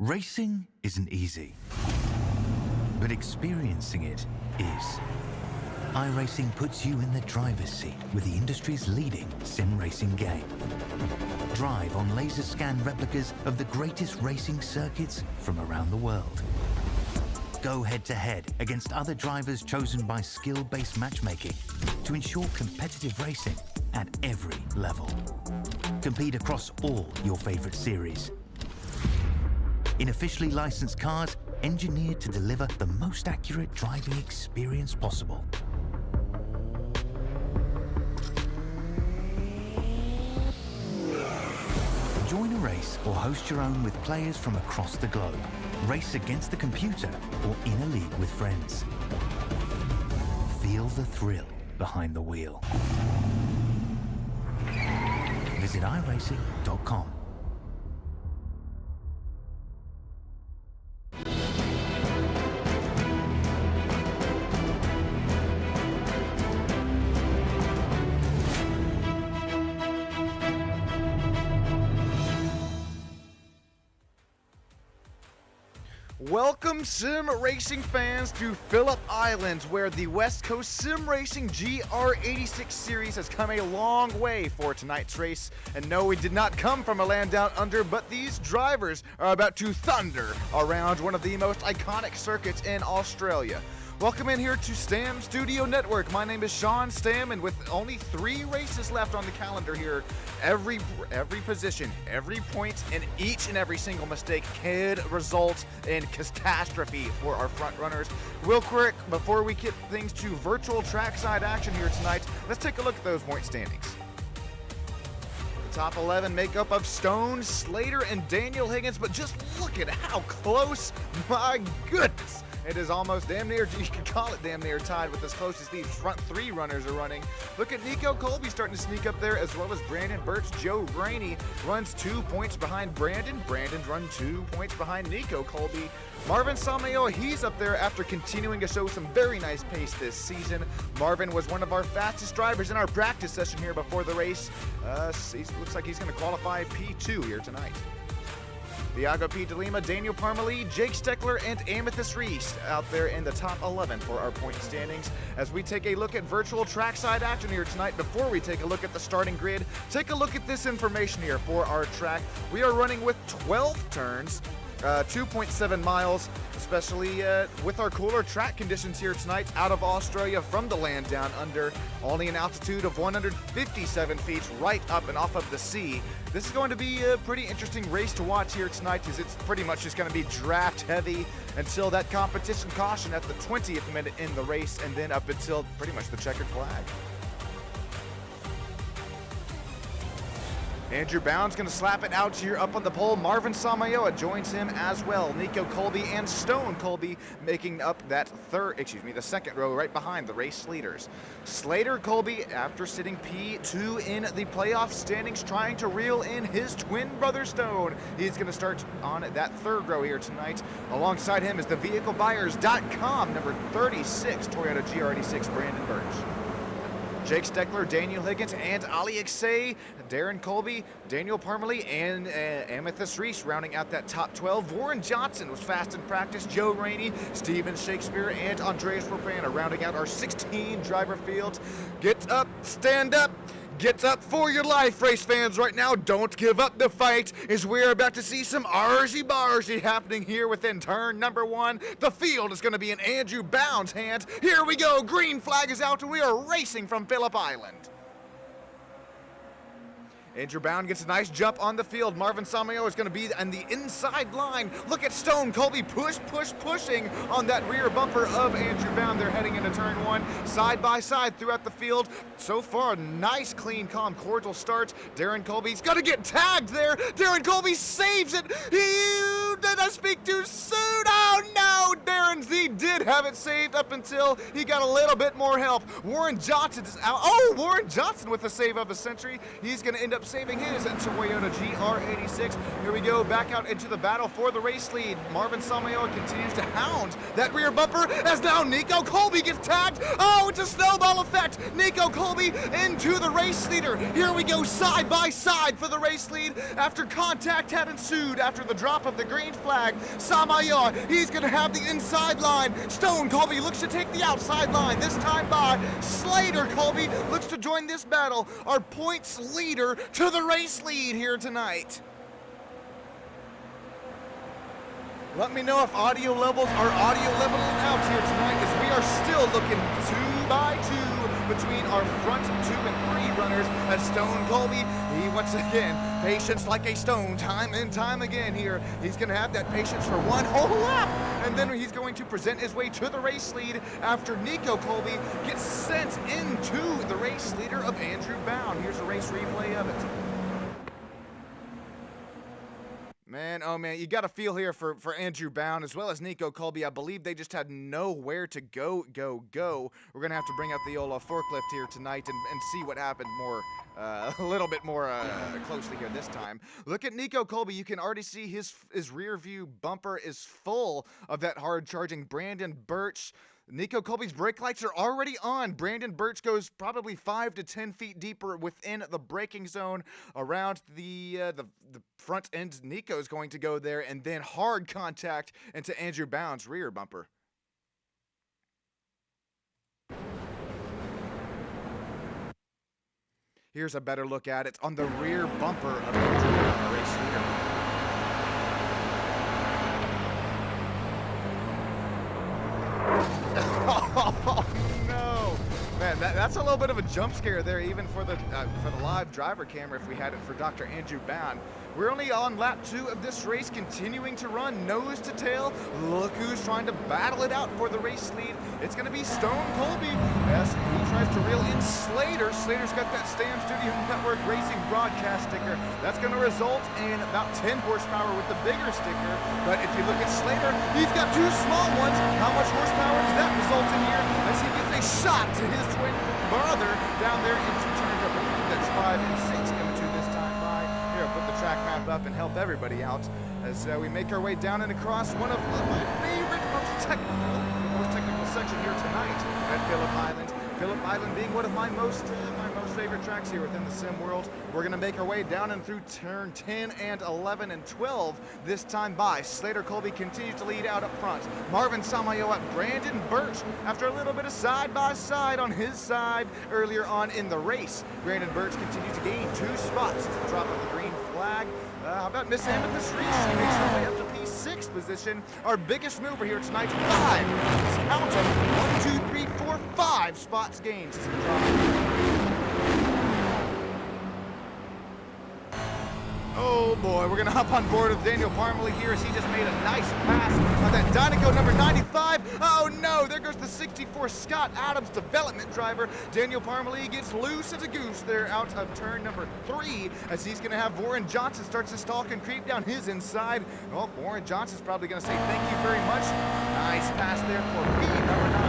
Racing isn't easy, but experiencing it is. iRacing puts you in the driver's seat with the industry's leading sim racing game. Drive on laser scan replicas of the greatest racing circuits from around the world. Go head-to-head against other drivers chosen by skill-based matchmaking to ensure competitive racing at every level. Compete across all your favorite series. In officially licensed cars, engineered to deliver the most accurate driving experience possible. Join a race or host your own with players from across the globe. Race against the computer or in a league with friends. Feel the thrill behind the wheel. Visit iRacing.com. Welcome sim racing fans to Phillip Island, where the West Coast Sim Racing GR86 series has come a long way for tonight's race. And no, we did not come from a land down under, but these drivers are about to thunder around one of the most iconic circuits in Australia. Welcome in here to Stam Studio Network. My name is Sean Stam, and with only 3 races left on the calendar here, every position, every point, and each and every single mistake could result in catastrophe for our front runners. Real quick, before we get things to virtual trackside action here tonight, let's take a look at those point standings. The top 11 make up of Stone, Slater, and Daniel Higgins, but just look at how close, my goodness. It is almost damn near, you could call it damn near tied with as close as these front 3 runners are running. Look at Nico Colby starting to sneak up there, as well as Brandon Birch. Joe Rainey runs 2 points behind Brandon. Brandon runs 2 points behind Nico Colby. Marvin Samayoa, he's up there after continuing to show some very nice pace this season. Marvin was one of our fastest drivers in our practice session here before the race. Looks like he's going to qualify P2 here tonight. Thiago P. DeLima, Daniel Parmalee, Jake Steckler, and Amethyst Reese out there in the top 11 for our point standings. As we take a look at virtual trackside action here tonight, before we take a look at the starting grid, take a look at this information here for our track. We are running with 12 turns, 2.7 miles, especially with our cooler track conditions here tonight out of Australia from the land down under, only an altitude of 157 feet right up and off of the sea. This is going to be a pretty interesting race to watch here tonight, as it's pretty much just going to be draft heavy until that competition caution at the 20th minute in the race, and then up until pretty much the checkered flag. Andrew Bound's going to slap it out here up on the pole. Marvin Samayoa joins him as well. Nico Colby and Stone Colby making up that the second row right behind the race leaders. Slater Colby, after sitting P2 in the playoff standings, trying to reel in his twin brother Stone. He's going to start on that 3rd row here tonight. Alongside him is the VehicleBuyers.com number 36 Toyota GR86 Brandon Birch. Jake Steckler, Daniel Higgins, and Ali Iksay, Darren Colby, Daniel Parmalee, and Amethyst Reese rounding out that top 12. Warren Johnson was fast in practice. Joe Rainey, Steven Shakespeare, and Andreas Rapana rounding out our 16 driver field. Get up, stand up. Get up for your life, race fans, right now. Don't give up the fight, as we're about to see some arsey-barsey happening here within turn number 1. The field is going to be in Andrew Bound's hands. Here we go. Green flag is out, and we are racing from Phillip Island. Andrew Bound gets a nice jump on the field. Marvin Samayoa is going to be on the inside line. Look at Stone Colby pushing on that rear bumper of Andrew Bound. They're heading into turn 1, side by side throughout the field. So far, nice, clean, calm, cordial start. Darren Colby's going to get tagged there. Darren Colby saves it. Did I speak too soon? Oh no, Darren Z did have it saved. saved up until he got a little bit more help. Warren Johnson is out. Oh, Warren Johnson with the save of the century. He's going to end up saving his Toyota GR86. Here we go, back out into the battle for the race lead. Marvin Samayoa continues to hound that rear bumper as now Nico Colby gets tagged. Oh, it's a snowball effect. Nico Colby into the race leader. Here we go, side by side for the race lead after contact had ensued after the drop of the green flag. Samayoa, he's going to have the inside line. Stone Colby looks to take the outside line. This time by Slater Colby looks to join this battle. Our points leader to the race lead here tonight. Let me know if audio levels are audio leveling out here tonight, as we are still looking 2 by 2 between our front 2 and 3 runners. As Stone Colby, he once again, patience like a stone, time and time again here. He's going to have that patience for one whole lap, and then he's going to present his way to the race lead after Nico Colby gets sent into the race leader of Andrew Bound. Here's a race replay of it. Man, oh man, you got a feel here for Andrew Bound as well as Nico Colby. I believe they just had nowhere to go. We're going to have to bring out the old forklift here tonight and see what happened more, a little bit more closely here this time. Look at Nico Colby. You can already see his rear view bumper is full of that hard charging Brandon Birch. Nico Colby's brake lights are already on. Brandon Birch goes probably 5 to 10 feet deeper within the braking zone around the front end. Nico's going to go there, and then hard contact into Andrew Bound's rear bumper. Here's a better look at it on the rear bumper of Andrew Bound, the race leader. Oh no, man, that's a little bit of a jump scare there, even for the live driver camera if we had it for Dr. Andrew Bound. We're only on lap 2 of this race, continuing to run nose to tail. Look who's trying to battle it out for the race lead. It's going to be Stone Colby as he tries to reel in Slater. Slater's got that Stam Studio Network Racing broadcast sticker. That's going to result in about 10 horsepower with the bigger sticker. But if you look at Slater, he's got 2 small ones. How much horsepower does that result in here as he gives a shot to his twin brother down there into turn number 3? That's 5 and 6 coming to this time by. Here, I'll put the track map up and help everybody out as we make our way down and across one of my favorite, most technical section here tonight at Phillip Island. Phillip Island being one of my most favorite tracks here within the sim world. We're going to make our way down and through turn 10 and 11 and 12 this time by. Slater Colby continues to lead out up front. Marvin Samayoa, Brandon Birch after a little bit of side-by-side on his side earlier on in the race. Brandon Birch continues to gain 2 spots since the drop of the green flag. How about Miss Amethyst Reese? She makes her way up to P6 position. Our biggest mover here tonight, 5. Count them, 1, 2, 3, 4, 5 spots gained since the drop. Oh boy, we're gonna hop on board with Daniel Parmalee here as he just made a nice pass on that Dynaco number 95. Oh no, there goes the 64 Scott Adams development driver. Daniel Parmalee gets loose as a goose there out of turn number 3 as he's gonna have Warren Johnson starts to stalk and creep down his inside. Well, Warren Johnson's probably gonna say thank you very much. Nice pass there for P number 9.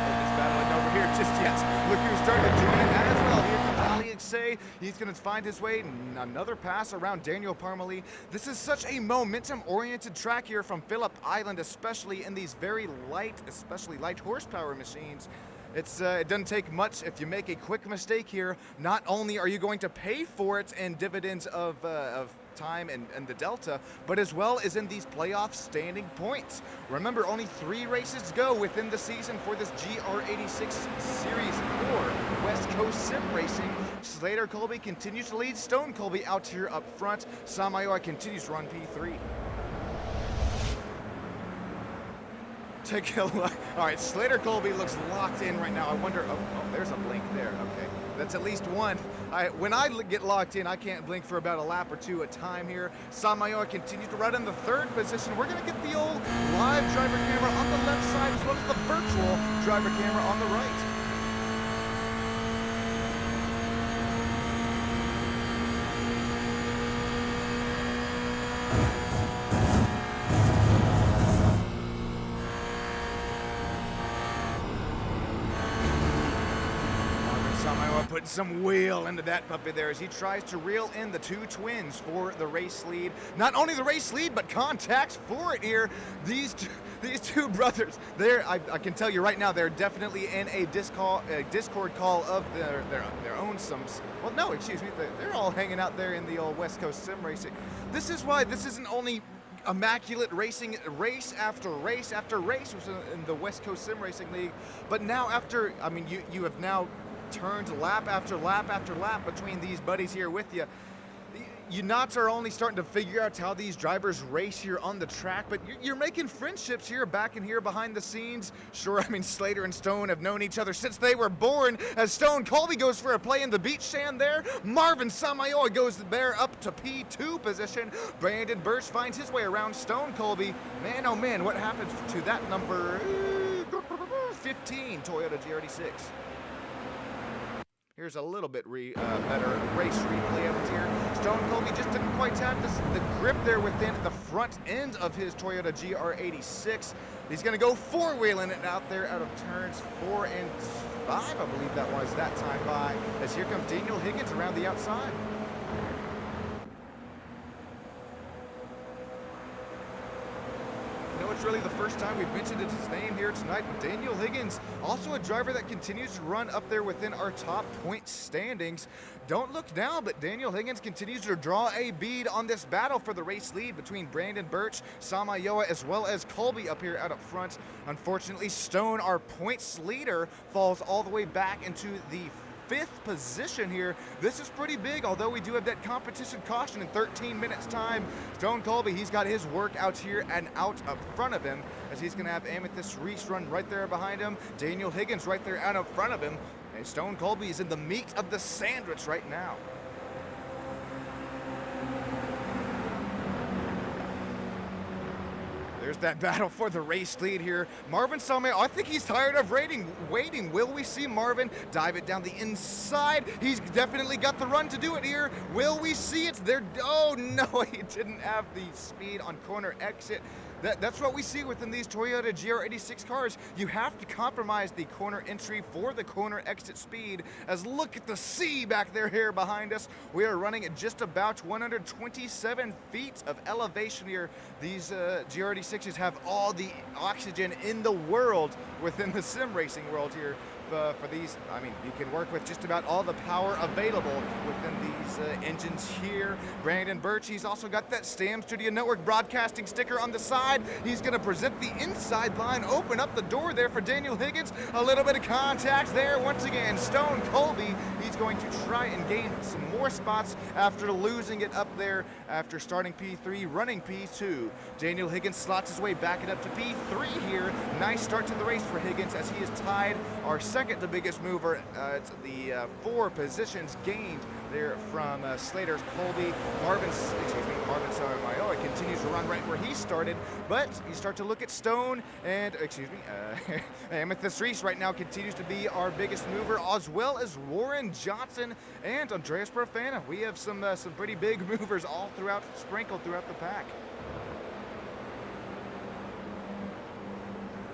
Nobody's battling over here just yet. Look who's starting to join it as well here. Say he's going to find his way another pass around Daniel Parmalee. This is such a momentum-oriented track here from Phillip Island, especially in these very light, especially light horsepower machines. It doesn't take much if you make a quick mistake here. Not only are you going to pay for it in dividends of time and the delta, but as well as in these playoff standing points. Remember, only 3 races to go within the season for this GR86 Series 4 West Coast Sim Racing. Slater Colby continues to lead Stone Colby out here up front. Samayoa continues to run P3. Take a look. All right, Slater Colby looks locked in right now. I wonder, oh, there's a blink there. Okay, that's at least one. When I get locked in, I can't blink for about a lap or 2 at a time here. Samayoa continues to run in the 3rd position. We're gonna get the old live driver camera on the left side as well as the virtual driver camera on the right. put some wheel into that puppy there as he tries to reel in the two twins for the race lead. Not only the race lead, but contacts for it here. These two brothers, I can tell you right now, they're definitely in a Discord call of their own sums. Well, no, excuse me, they're all hanging out there in the old West Coast sim racing. This is why this isn't only immaculate racing, race after race after race in the West Coast Sim Racing League, but now after, I mean, you have now turned lap after lap after lap between these buddies here with you. You not are only starting to figure out how these drivers race here on the track, but you're making friendships here back in here behind the scenes. Sure, I mean, Slater and Stone have known each other since they were born, as Stone Colby goes for a play in the beach sand there. Marvin Samayoa goes there up to P2 position. Brandon Birch finds his way around Stone Colby. Man, oh man, what happened to that number 15 Toyota GR86? Here's a little bit better race replay of it here. Stone Colby just didn't quite have the grip there within the front end of his Toyota GR86. He's going to go four-wheeling it out there out of turns 4 and 5, I believe that was that time by, as here comes Daniel Higgins around the outside. It's really the first time we've mentioned his name here tonight, but Daniel Higgins, also a driver that continues to run up there within our top point standings. Don't look now, but Daniel Higgins continues to draw a bead on this battle for the race lead between Brandon Birch, Samayoa, as well as Colby up here out up front. Unfortunately, Stone, our points leader, falls all the way back into the 5th position here. This is pretty big, although we do have that competition caution in 13 minutes time. Stone Colby, he's got his work out here and out up front of him, as he's gonna have Amethyst Reese run right there behind him. Daniel Higgins right there out up front of him. And Stone Colby is in the meat of the sandwich right now. There's that battle for the race lead here. Marvin Samayoa, I think he's tired of waiting. Will we see Marvin dive it down the inside? He's definitely got the run to do it here. Will we see it? There, oh no, he didn't have the speed on corner exit. That's what we see within these Toyota GR86 cars. You have to compromise the corner entry for the corner exit speed, as look at the sea back there here behind us. We are running at just about 127 feet of elevation here. These GR86s have all the oxygen in the world within the sim racing world here. For these, I mean, you can work with just about all the power available within these engines here. Brandon Birch, he's also got that Stam Studio Network broadcasting sticker on the side. He's going to present the inside line, open up the door there for Daniel Higgins. A little bit of contact there once again. Stone Colby, he's going to try and gain some more spots after losing it up there after starting P3, running P2. Daniel Higgins slots his way back it up to P3 here. Nice start to the race for Higgins, as he is tied our second to biggest mover. It's the 4 positions gained there from Slater's Colby. Marvin Samayoa continues to run right where he started, but you start to look at Stone and, Amethyst Reese right now continues to be our biggest mover, as well as Warren Johnson and Andreas Profana. We have some pretty big movers all throughout, sprinkled throughout the pack.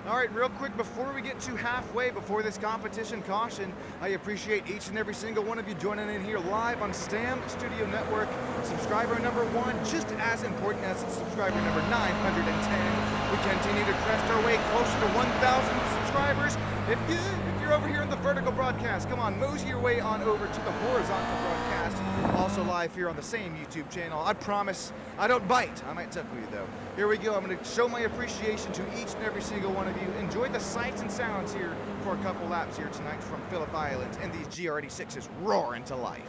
All right, real quick, before we get to halfway, before this competition caution, I appreciate each and every single one of you joining in here live on Stam Studio Network. Subscriber number 1, just as important as subscriber number 910. We continue to crest our way closer to 1,000 subscribers. If you're over here in the vertical broadcast, come on, mosey your way on over to the horizontal broadcast. Also live here on the same YouTube channel. I promise I don't bite. I might tickle you though. Here we go. I'm going to show my appreciation to each and every single one of you. Enjoy the sights and sounds here for a couple laps here tonight from Phillip Island, and these GR86s roar into life.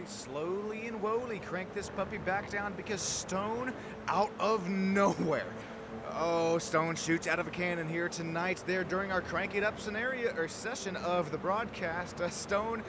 Colby slowly and woefully crank this puppy back down because Stone out of nowhere. Oh, Stone shoots out of a cannon here tonight there during our Crank It Up scenario or session of the broadcast. Stone,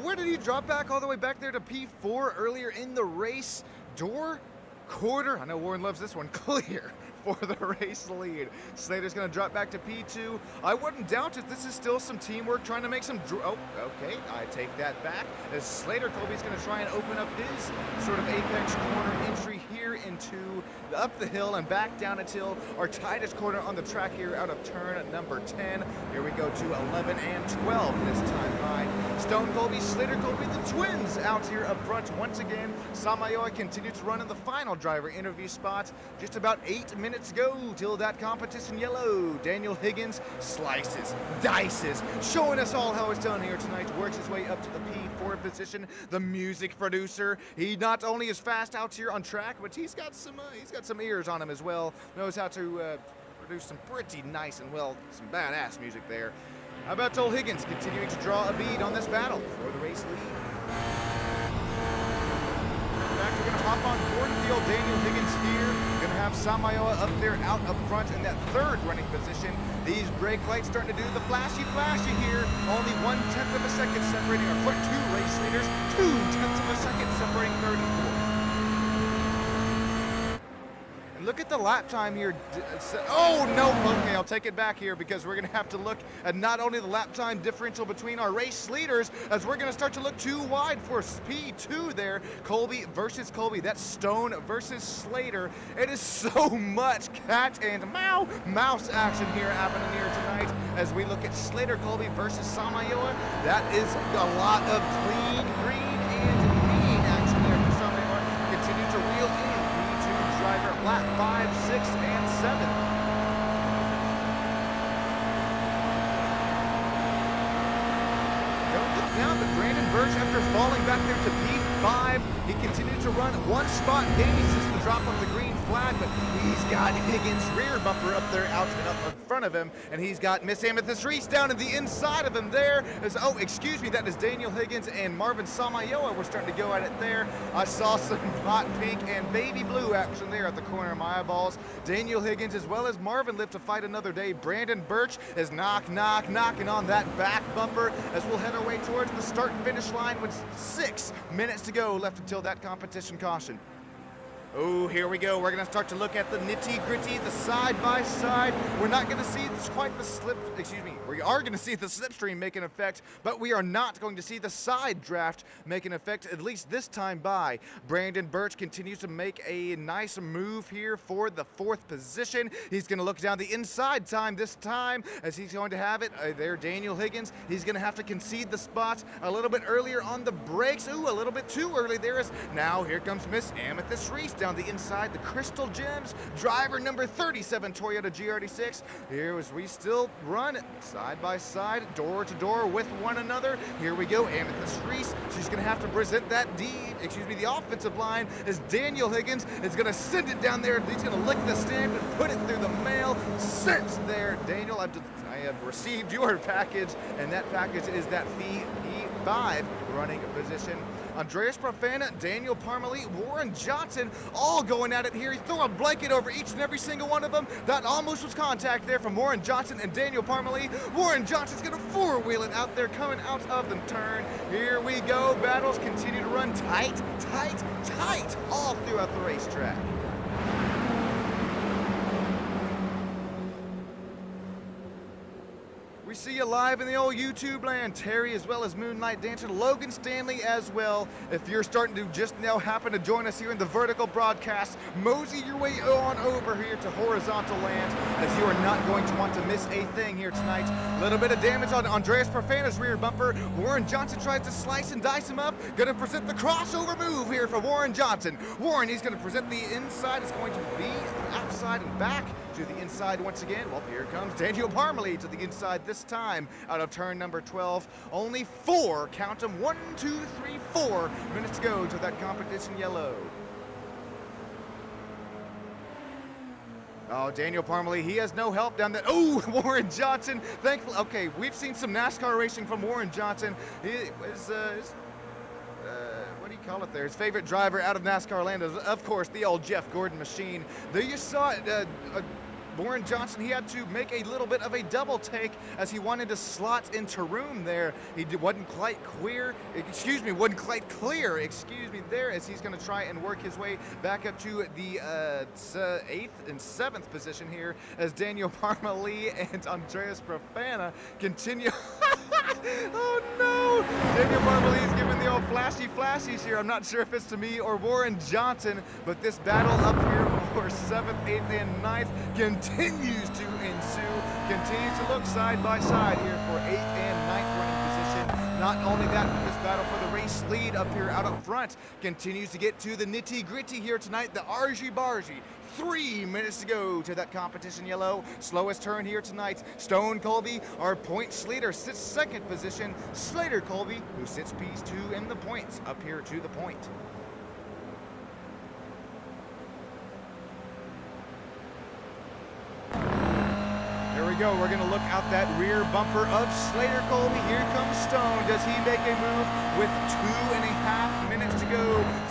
where did he drop back all the way back there to P4 earlier in the race? Door, quarter, I know Warren loves this one, clear for the race lead. Slater's gonna drop back to P2. I wouldn't doubt it. This is still some teamwork trying to make some, oh, okay, I take that back. As Slater, Colby's gonna try and open up his sort of apex corner entry here into up the hill and back down until our tightest corner on the track here out of turn number 10. Here we go to 11 and 12 this time by Stone Colby, Slater Colby, the twins out here up front once again. Samayoa continues to run in the final driver interview spot. Just about 8 minutes ago till that competition yellow. Daniel Higgins slices, dices, showing us all how it's done here tonight. Works his way up to the P4 position. The music producer. He not only is fast out here on track, but he's got some ears on him as well. Knows how to produce some pretty nice and well, some badass music there. How about old Higgins continuing to draw a bead on this battle for the race lead? We're going to hop on cornfield. Daniel Higgins here. Going to have Samayoa up there out up front in that third running position. These brake lights starting to do the flashy here. Only 1/10 of a second separating our front two race leaders. 2/10 of a second separating third and fourth. Look at the lap time here. Oh, no. Okay, I'll take it back here because we're going to have to look at not only the lap time differential between our race leaders, as we're going to start to look too wide for P2 there. Colby versus Colby. That's Stone versus Slater. It is so much cat and mouse action here happening here tonight as we look at Slater Colby versus Samayoa. That is a lot of clean, green, and mean action there for Samayoa. Continue to reel in. Driver lap 5, 6, and 7. Don't look down, but Brandon Birch, after falling back there to P5, he continued to run one spot gains as the drop of the green flag, but he's got Higgins' rear bumper up there, out and up in front of him, and he's got Miss Amethyst Reese down in the inside of him there. Oh, excuse me, that is Daniel Higgins and Marvin Samayoa. We're starting to go at it there. I saw some hot pink and baby blue action there at the corner of my eyeballs. Daniel Higgins as well as Marvin live to fight another day. Brandon Birch is knocking on that back bumper as we'll head our way towards the start and finish line with 6 minutes to go left until that competition caution. Oh, here we go. We're going to start to look at the nitty-gritty, the side-by-side. We're not going to see quite the we are going to see the slipstream make an effect, but we are not going to see the side draft make an effect, at least this time by. Brandon Birch continues to make a nice move here for the 4th position. He's going to look down the inside time this time as he's going to have it. There, Daniel Higgins. He's going to have to concede the spot a little bit earlier on the brakes. Ooh, a little bit too early there. Now here comes Miss Amethyst Reese down the inside, the Crystal Gems, driver number 37 Toyota GR86. Here as we still run side by side, door to door with one another. Here we go, Amethyst Reese. She's going to have to present that the offensive line as Daniel Higgins is going to send it down there. He's going to lick the stamp and put it through the mail. Sent there, Daniel. I have received your package, and that package is that P5 running position. Andreas Profana, Daniel Parmalee, Warren Johnson, all going at it here. He threw a blanket over each and every single one of them. That almost was contact there from Warren Johnson and Daniel Parmalee. Warren Johnson's going to four-wheel it out there, coming out of the turn. Here we go. Battles continue to run tight all throughout the racetrack. We see you live in the old YouTube land. Terry as well as Moonlight Dancer, Logan Stanley as well. If you're starting to just now happen to join us here in the vertical broadcast, mosey your way on over here to horizontal land as you are not going to want to miss a thing here tonight. A little bit of damage on Andreas Profana's rear bumper. Warren Johnson tries to slice and dice him up. Going to present the crossover move here for Warren Johnson. Warren, he's going to present the inside. It's going to be outside and back to the inside once again. Well, here comes Daniel Parmalee to the inside this time out of turn number 12. Only 4, count them, 1, 2, 3, 4 minutes to go to that competition yellow. Oh, Daniel Parmalee, he has no help down there. Oh, Warren Johnson, thankfully. Okay, we've seen some NASCAR racing from Warren Johnson. He is call it there? His favorite driver out of NASCAR land is, of course, the old Jeff Gordon machine. There you saw it. Warren Johnson, he had to make a little bit of a double take as he wanted to slot into room there. He wasn't quite clear, there as he's going to try and work his way back up to the 8th and 7th position here as Daniel Parmalee and Andreas Profana continue. Oh no! Daniel Parmalee is giving the old flashies here. I'm not sure if it's to me or Warren Johnson, but this battle up here for 7th, 8th, and 9th continues to ensue. Continues to look side by side here for 8th and 9th running position. Not only that, but this battle for the race lead up here out up front continues to get to the nitty-gritty here tonight. The argy-bargy. 3 minutes to go to that competition yellow. Slowest turn here tonight. Stone Colby, our points leader, sits 2nd position. Slater Colby, who sits P2 in the points up here to the point. There we go. We're going to look out that rear bumper of Slater Colby. Here comes Stone. Does he make a move with 2.5 minutes to go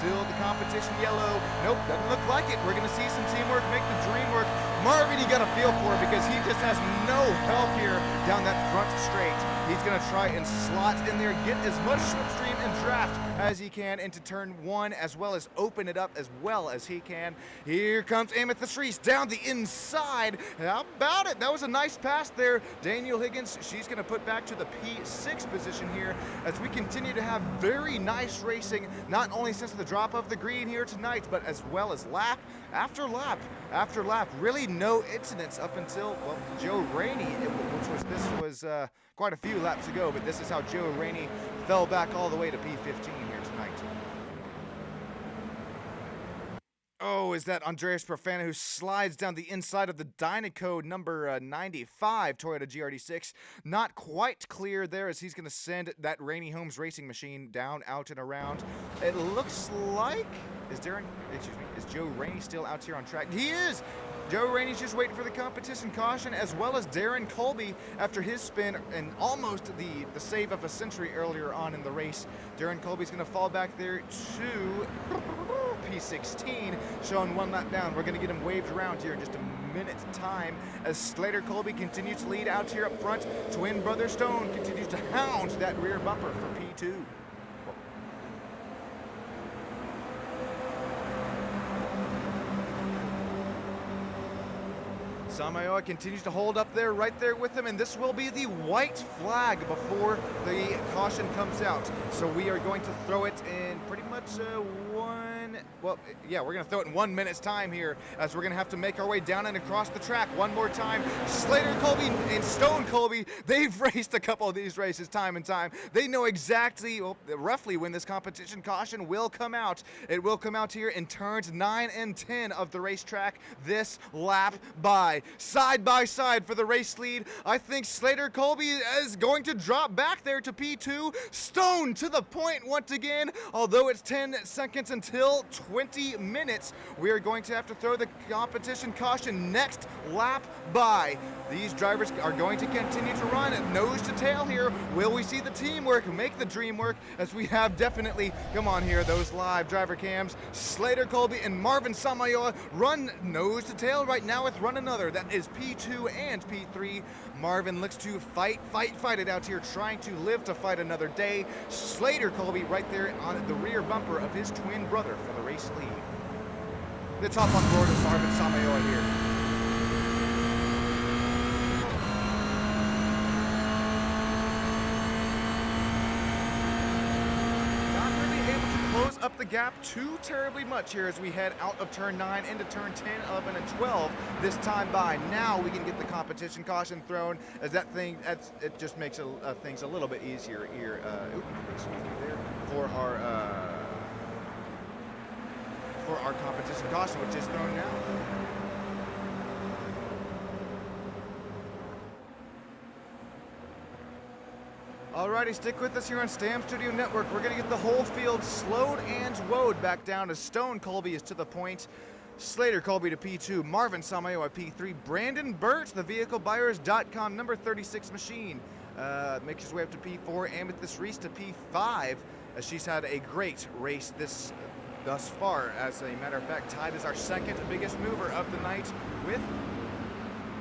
till the competition yellow? Nope, doesn't look like it. We're going to see some teamwork make the dream work. Marvin, you got to feel for it because he just has no help here down that front straight. He's going to try and slot in there, get as much slipstream and draft as he can into turn 1, as well as open it up as well as he can. Here comes Amethyst Reese down the inside. How about it? That was a nice pass there. Daniel Higgins, she's going to put back to the P6 position here as we continue to have very nice racing, not only since the drop of the green here tonight, but as well as lap after lap after lap. Really no incidents up until, well, Joe Rainey, this was quite a few laps ago, but this is how Joe Rainey fell back all the way to P15 here tonight. Oh, is that Andreas Profana who slides down the inside of the Dynaco number 95 Toyota GR86. Not quite clear there as he's going to send that Rainey Holmes racing machine down, out, and around. It looks like, is Joe Rainey still out here on track? He is! Joe Rainey's just waiting for the competition caution, as well as Darren Colby after his spin and almost the save of a century earlier on in the race. Darren Colby's going to fall back there to P16, showing 1 lap down. We're going to get him waved around here in just a minute's time as Slater Colby continues to lead out here up front. Twin brother Stone continues to hound that rear bumper for P2. Samayoa continues to hold up there, right there with him, and this will be the white flag before the caution comes out. So we are going to throw it in pretty much we're going to throw it in 1 minute's time here as we're going to have to make our way down and across the track one more time. Slater Colby and Stone Colby, they've raced a couple of these races time and time. They know exactly, roughly when this competition caution will come out. It will come out here in turns 9 and 10 of the racetrack this lap by side for the race lead. I think Slater Colby is going to drop back there to P2. Stone to the point once again, although it's 10 seconds until 20 minutes. We are going to have to throw the competition caution next lap by. These drivers are going to continue to run nose to tail here. Will we see the teamwork make the dream work, as we have definitely, come on here, those live driver cams. Slater Colby and Marvin Samayoa run nose to tail right now with run another. That is P2 and P3. Marvin looks to fight it out here, trying to live to fight another day. Slater Colby right there on the rear bumper of his twin brother for the race lead. The top on board is Marvin Samayoa here. Up the gap too terribly much here as we head out of turn 9 into turn 10, 11, and 12 this time by. Now we can get the competition caution thrown, as it just makes things a little bit easier here. For our competition caution, which is thrown now. Alrighty, stick with us here on Stam Studio Network. We're going to get the whole field slowed and woed back down as Stone Colby is to the point. Slater Colby to P2, Marvin Samayoa P3, Brandon Burt, the VehicleBuyers.com number 36 machine. Makes his way up to P4, Amethyst Reese to P5, as she's had a great race thus far. As a matter of fact, tied as our second biggest mover of the night with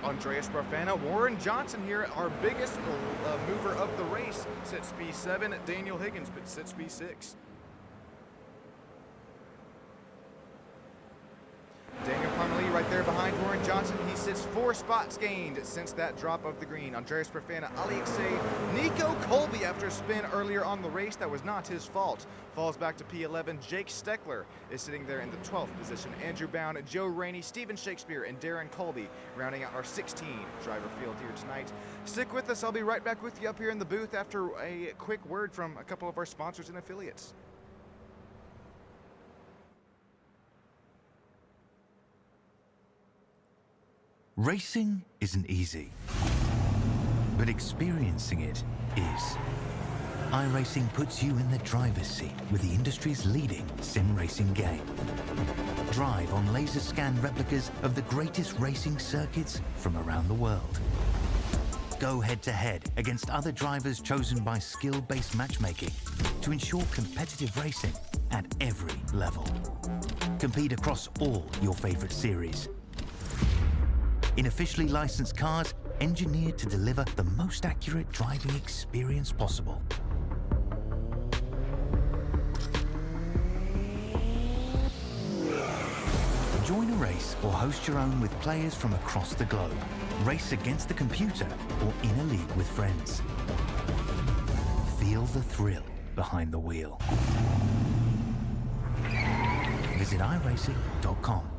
Andreas Barfana. Warren Johnson here, our biggest mover of the race, sits P7. Daniel Higgins sits P6. Daniel Parmalee right there behind Warren Johnson. He sits 4 spots gained since that drop of the green. Andreas Barfana, Ali Iksay, Nico Colby after a spin earlier on the race that was not his fault. Falls back to P11. Jake Steckler is sitting there in the 12th position. Andrew Bound, Joe Rainey, Steven Shakespeare, and Darren Colby rounding out our 16 driver field here tonight. Stick with us. I'll be right back with you up here in the booth after a quick word from a couple of our sponsors and affiliates. Racing isn't easy, but experiencing it is. iRacing puts you in the driver's seat with the industry's leading sim racing game. Drive on laser scan replicas of the greatest racing circuits from around the world. Go head to head against other drivers chosen by skill-based matchmaking to ensure competitive racing at every level. Compete across all your favorite series in officially licensed cars engineered to deliver the most accurate driving experience possible. Join a race or host your own with players from across the globe. Race against the computer or in a league with friends. Feel the thrill behind the wheel. Visit iRacing.com.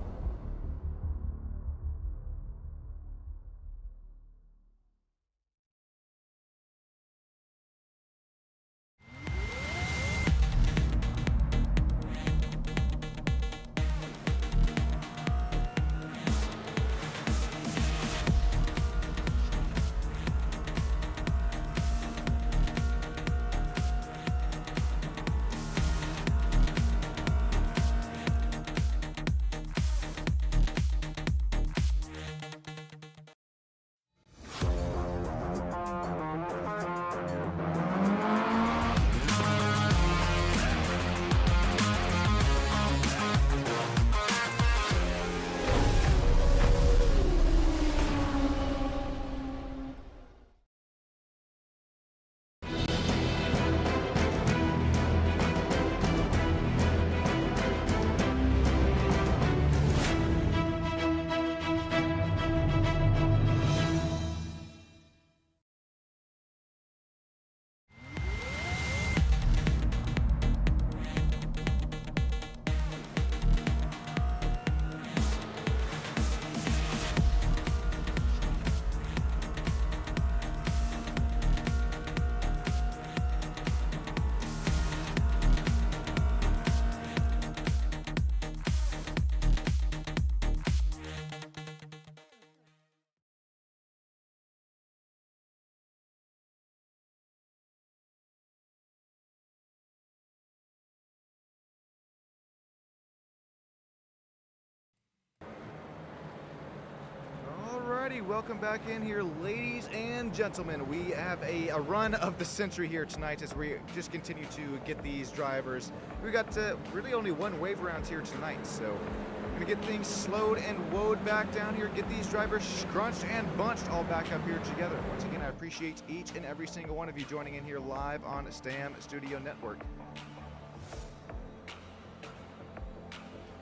Alrighty, welcome back in here, ladies and gentlemen. We have a run of the century here tonight as we just continue to get these drivers. We got really only one wave around here tonight, so we're gonna get things slowed and woed back down here, get these drivers scrunched and bunched all back up here together. Once again, I appreciate each and every single one of you joining in here live on STAM Studio Network.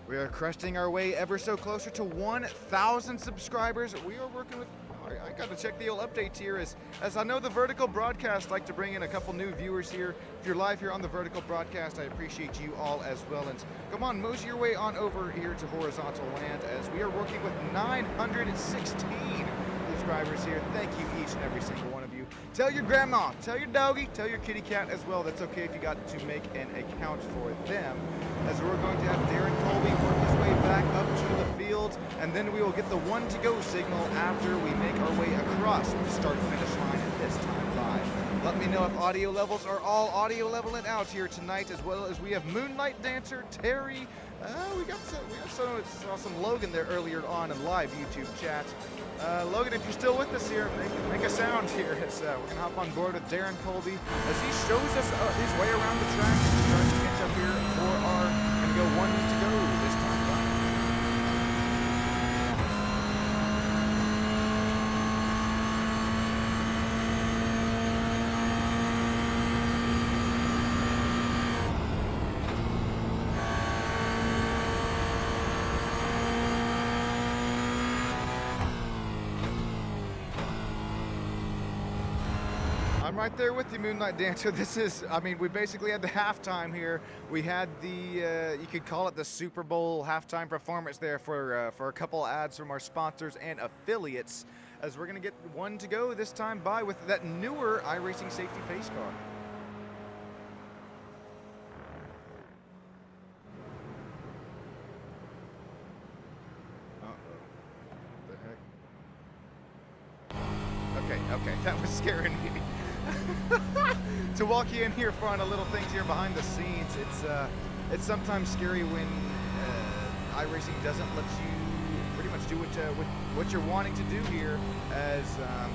We are cresting our way ever so closer to 1,000 subscribers. We are working with, I got to check the old updates here as I know the vertical broadcast like to bring in a couple new viewers here. If you're live here on the vertical broadcast, I appreciate you all as well. And come on, mosey your way on over here to horizontal land as we are working with 916 subscribers here. Thank you each and every single one of you. Tell your grandma, tell your doggy, tell your kitty cat as well. That's okay if you got to make an account for them. As we're going to have Darren Colby work his way back up to the field, and then we will get the 1 to go signal after we make our way across the start-finish line at this time live. Let me know if audio levels are all audio leveling out here tonight, as well as we have Moonlight Dancer, Terry. We saw some Logan there earlier on in live YouTube chat. Logan, if you're still with us here, make a sound here. We're going to hop on board with Darren Colby as he shows us his way around the track. He's trying to catch up here for our, going to go 1 to go this time. I'm right there with you, Moonlight Dancer. This is, I mean, we basically had the halftime here. We had the, you could call it the Super Bowl halftime performance there for a couple ads from our sponsors and affiliates, as we're going to get 1 to go this time by with that newer iRacing safety pace car. Okay, that was scaring me. To walk you in here for on a little things here behind the scenes, it's sometimes scary when iRacing doesn't let you pretty much do what you're wanting to do here. As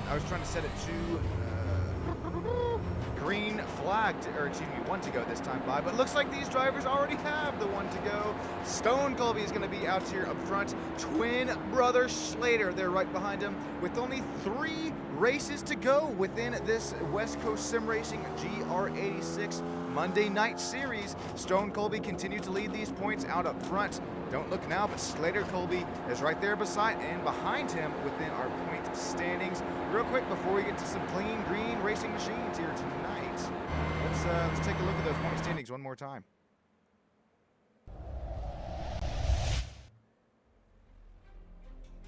I was trying to set it to green flag, or excuse me, 1 to go this time by, but looks like these drivers already have the 1 to go. Stone Colby is going to be out here up front. Twin brother Slater, they're right behind him with only 3 races to go within this West Coast Sim Racing GR86 Monday night series. Stone Colby continues to lead these points out up front. Don't look now, but Slater Colby is right there beside and behind him within our point standings. Real quick before we get to some clean green racing machines here tonight, let's take a look at those point standings one more time.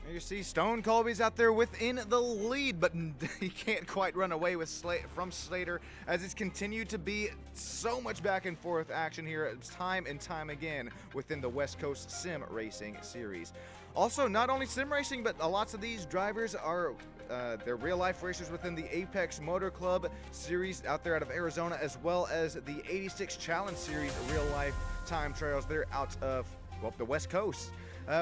There you see Stone Colby's out there within the lead, but he can't quite run away with from Slater, as it's continued to be so much back and forth action here time and time again within the West Coast Sim Racing series. Also, not only sim racing, but lots of these drivers are they're real life racers within the Apex Motor Club series out there out of Arizona, as well as the 86 Challenge Series real life time trials. They're out of, well, the West Coast.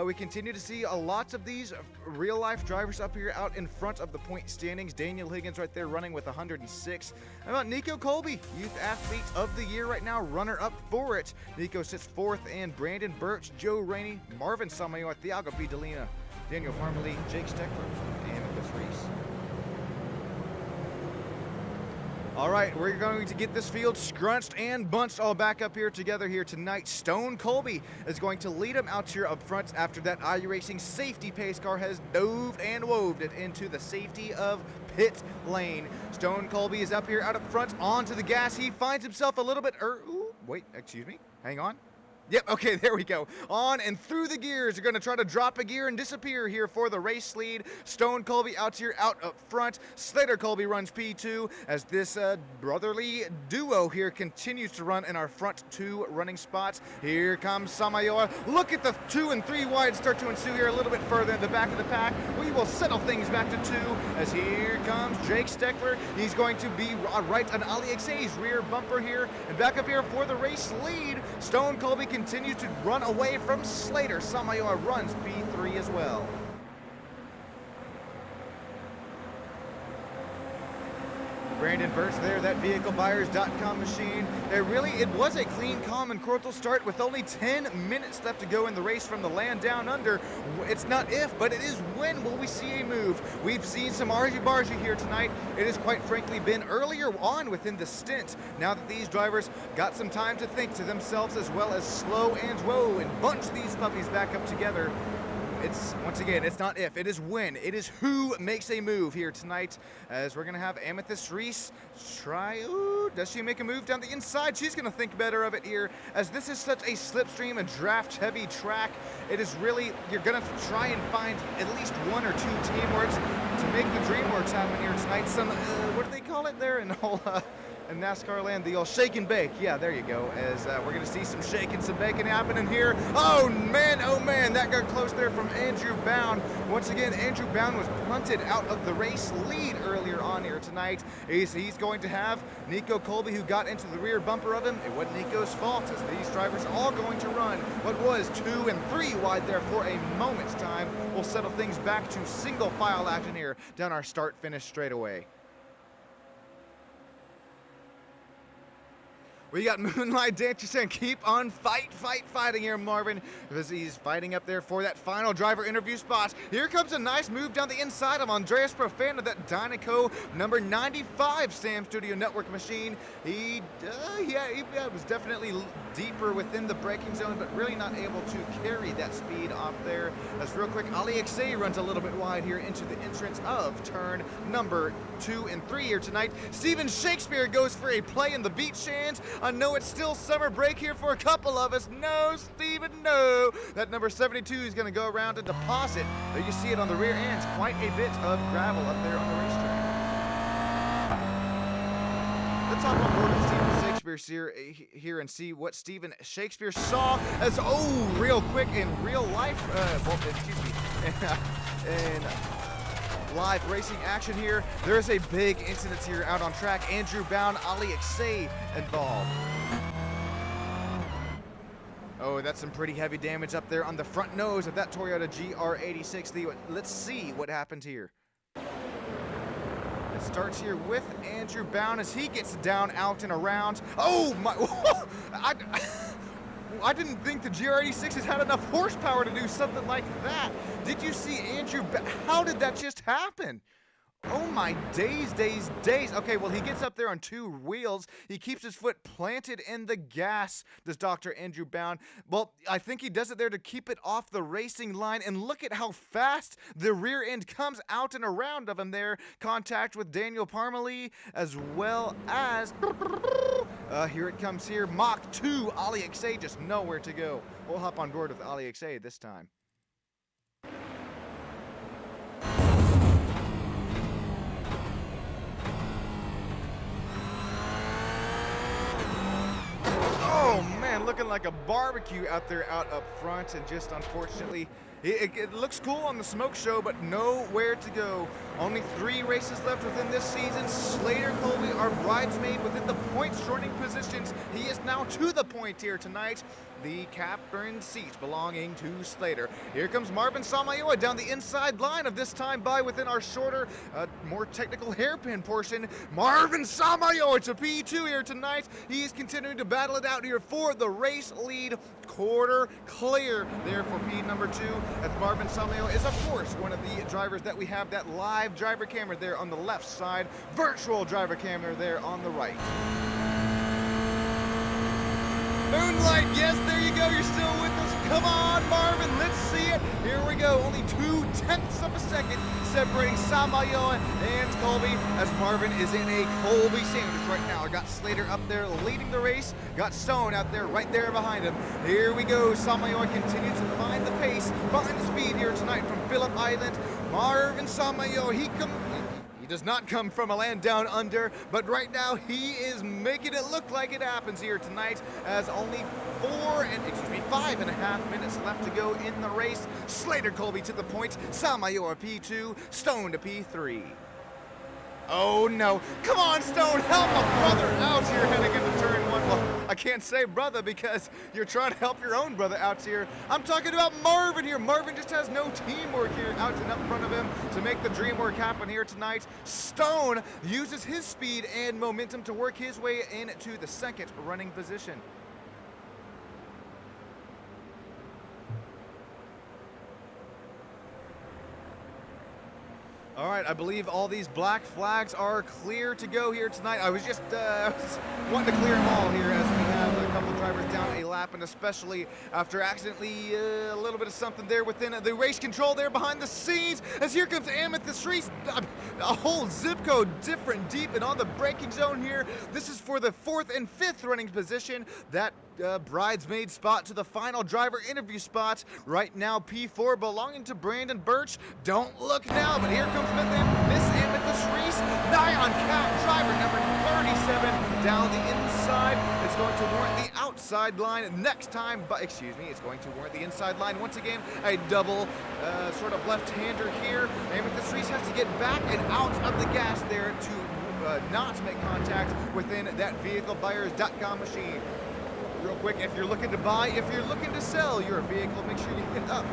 We continue to see lots of these real-life drivers up here out in front of the point standings. Daniel Higgins right there running with 106. How about Nico Colby, Youth Athlete of the Year right now, runner-up for it. Nico sits 4th, and Brandon Birch, Joe Rainey, Marvin Samayor, Thiago P. Delina, Daniel Farmerly, Jake Steckler, and Chris Reese. All right, we're going to get this field scrunched and bunched all back up here together here tonight. Stone Colby is going to lead them out here up front after that iRacing safety pace car has dove and woved it into the safety of pit lane. Stone Colby is up here out up front onto the gas. He finds himself a little bit, wait, excuse me, hang on. Yep, okay, there we go. On and through the gears. You're going to try to drop a gear and disappear here for the race lead. Stone Colby out here out up front. Slater Colby runs P2 as this brotherly duo here continues to run in our front 2 running spots. Here comes Samayoa. Look at the 2 and 3 wide start to ensue here a little bit further in the back of the pack. We will settle things back to 2 as here comes Jake Steckler. He's going to be right on Ali Xa's rear bumper here. And back up here for the race lead, Stone Colby continues to run away from Slater. Samayoa runs P3 as well. Brandon Birch there, that vehiclebuyers.com machine. It was a clean, calm, and cordial start with only 10 minutes left to go in the race from the land down under. It's not if, but it is when will we see a move. We've seen some argy-bargy here tonight. It has quite frankly been earlier on within the stint. Now that these drivers got some time to think to themselves, as well as slow and whoa and bunch these puppies back up together. It's, once again, it's not if, it is when. It is who makes a move here tonight, as we're going to have Amethyst Reese try, does she make a move down the inside? She's going to think better of it here, as this is such a slipstream and draft-heavy track. It is really, you're going to try and find at least 1 or 2 teamworks to make the DreamWorks happen here tonight. Some, what do they call it there in in NASCAR land, the old shake and bake. Yeah, there you go. As we're going to see some shaking, some baking happening here. Oh man, that got close there from Andrew Bound. Once again, Andrew Bound was punted out of the race lead earlier on here tonight. He's going to have Nico Colby, who got into the rear bumper of him. It wasn't Nico's fault, as these drivers are all going to run what was 2 and 3 wide there for a moment's time. We'll settle things back to single file action here down our start-finish straightaway. We got Moonlight Dancer saying, keep on fighting here, Marvin, because he's fighting up there for that final driver interview spot. Here comes a nice move down the inside of Andreas Profana, that Dynaco number 95 Sam Studio Network machine. He was definitely deeper within the braking zone, but really not able to carry that speed off there. As real quick, Ali Xay runs a little bit wide here into the entrance of turn number 2 and 3 here tonight. Steven Shakespeare goes for a play in the beach hands. I know it's still summer break here for a couple of us. No, Steven, no. That number 72 is going to go around and deposit. There you see it on the rear ends. Quite a bit of gravel up there on the racetrack. Let's hop on board with Steven Shakespeare here and see what Steven Shakespeare saw as, real quick in real life, in live racing action here. There is a big incident here out on track. Andrew Bound, Ali Xay involved. Oh, that's some pretty heavy damage up there on the front nose of that Toyota GR86. Let's see what happened here. It starts here with Andrew Bound as he gets down, out, and around. Oh my! I didn't think the GR86 had enough horsepower to do something like that. Did you see Andrew? How did that just happen? Oh my days. Okay, well, he gets up there on 2 wheels. He keeps his foot planted in the gas, does Dr. Andrew Bound. Well, I think he does it there to keep it off the racing line. And look at how fast the rear end comes out and around of him there. Contact with Daniel Parmalee, as well as... here it comes here. Mach 2, Ali Xay just nowhere to go. We'll hop on board with Ali Xay this time. Oh man, looking like a barbecue out there out up front, and just unfortunately it looks cool on the smoke show, but nowhere to go. Only 3 races left within this season. Slater Colby, our bridesmaid, within the point shortening positions. He is now to the point here tonight. The captain seat belonging to Slater. Here comes Marvin Samayoa down the inside line of this time by within our shorter, more technical hairpin portion. Marvin Samayoa to P2 here tonight. He is continuing to battle it out here for the race lead. Quarter clear there for P number 2. As Marvin Samayoa is, of course, one of the drivers that we have that live driver camera there on the left side, virtual driver camera there on the right. Moonlight, yes, there you go, you're still with us. Come on, Marvin, let's see it. Here we go, only 2/10 of a second separating Samayoa and Colby, as Marvin is in a Colby sandwich right now. I got Slater up there leading the race, got Stone out there right there behind him. Here we go, Samayoa continues to find the pace, find the speed here tonight from Phillip Island. Marvin Samayoa, he does not come from a land down under, but right now he is making it look like it happens here tonight, as only 5.5 minutes left to go in the race. Slater Colby to the point, Samayoa P2, Stone to P3. Oh no, come on Stone, help a brother out here heading into turn 1. Well, I can't say brother because you're trying to help your own brother out here. I'm talking about Marvin here. Marvin just has no teamwork here out and up front of him to make the dream work happen here tonight. Stone uses his speed and momentum to work his way into the second running position. All right, I believe all these black flags are clear to go here tonight. I was just wanting to clear them all here, as we have a couple drivers down a lap, and especially after accidentally a little bit of something there within the race control there behind the scenes, as here comes Amethyst Reese, a whole zip code different deep and on the braking zone here. This is for the 4th and 5th running position. That bridesmaid spot to the final driver interview spot. Right now, P4 belonging to Brandon Birch. Don't look now, but here comes Miss Amethyst Reese. Nyan Cat, driver number 37, down the inside. It's going to warrant the outside line next time, but excuse me, it's going to warrant the inside line once again. A double sort of left-hander here. Amethyst Reese has to get back and out of the gas there to not make contact within that vehiclebuyers.com machine. Real quick, if you're looking to buy, if you're looking to sell your vehicle, make sure you hit up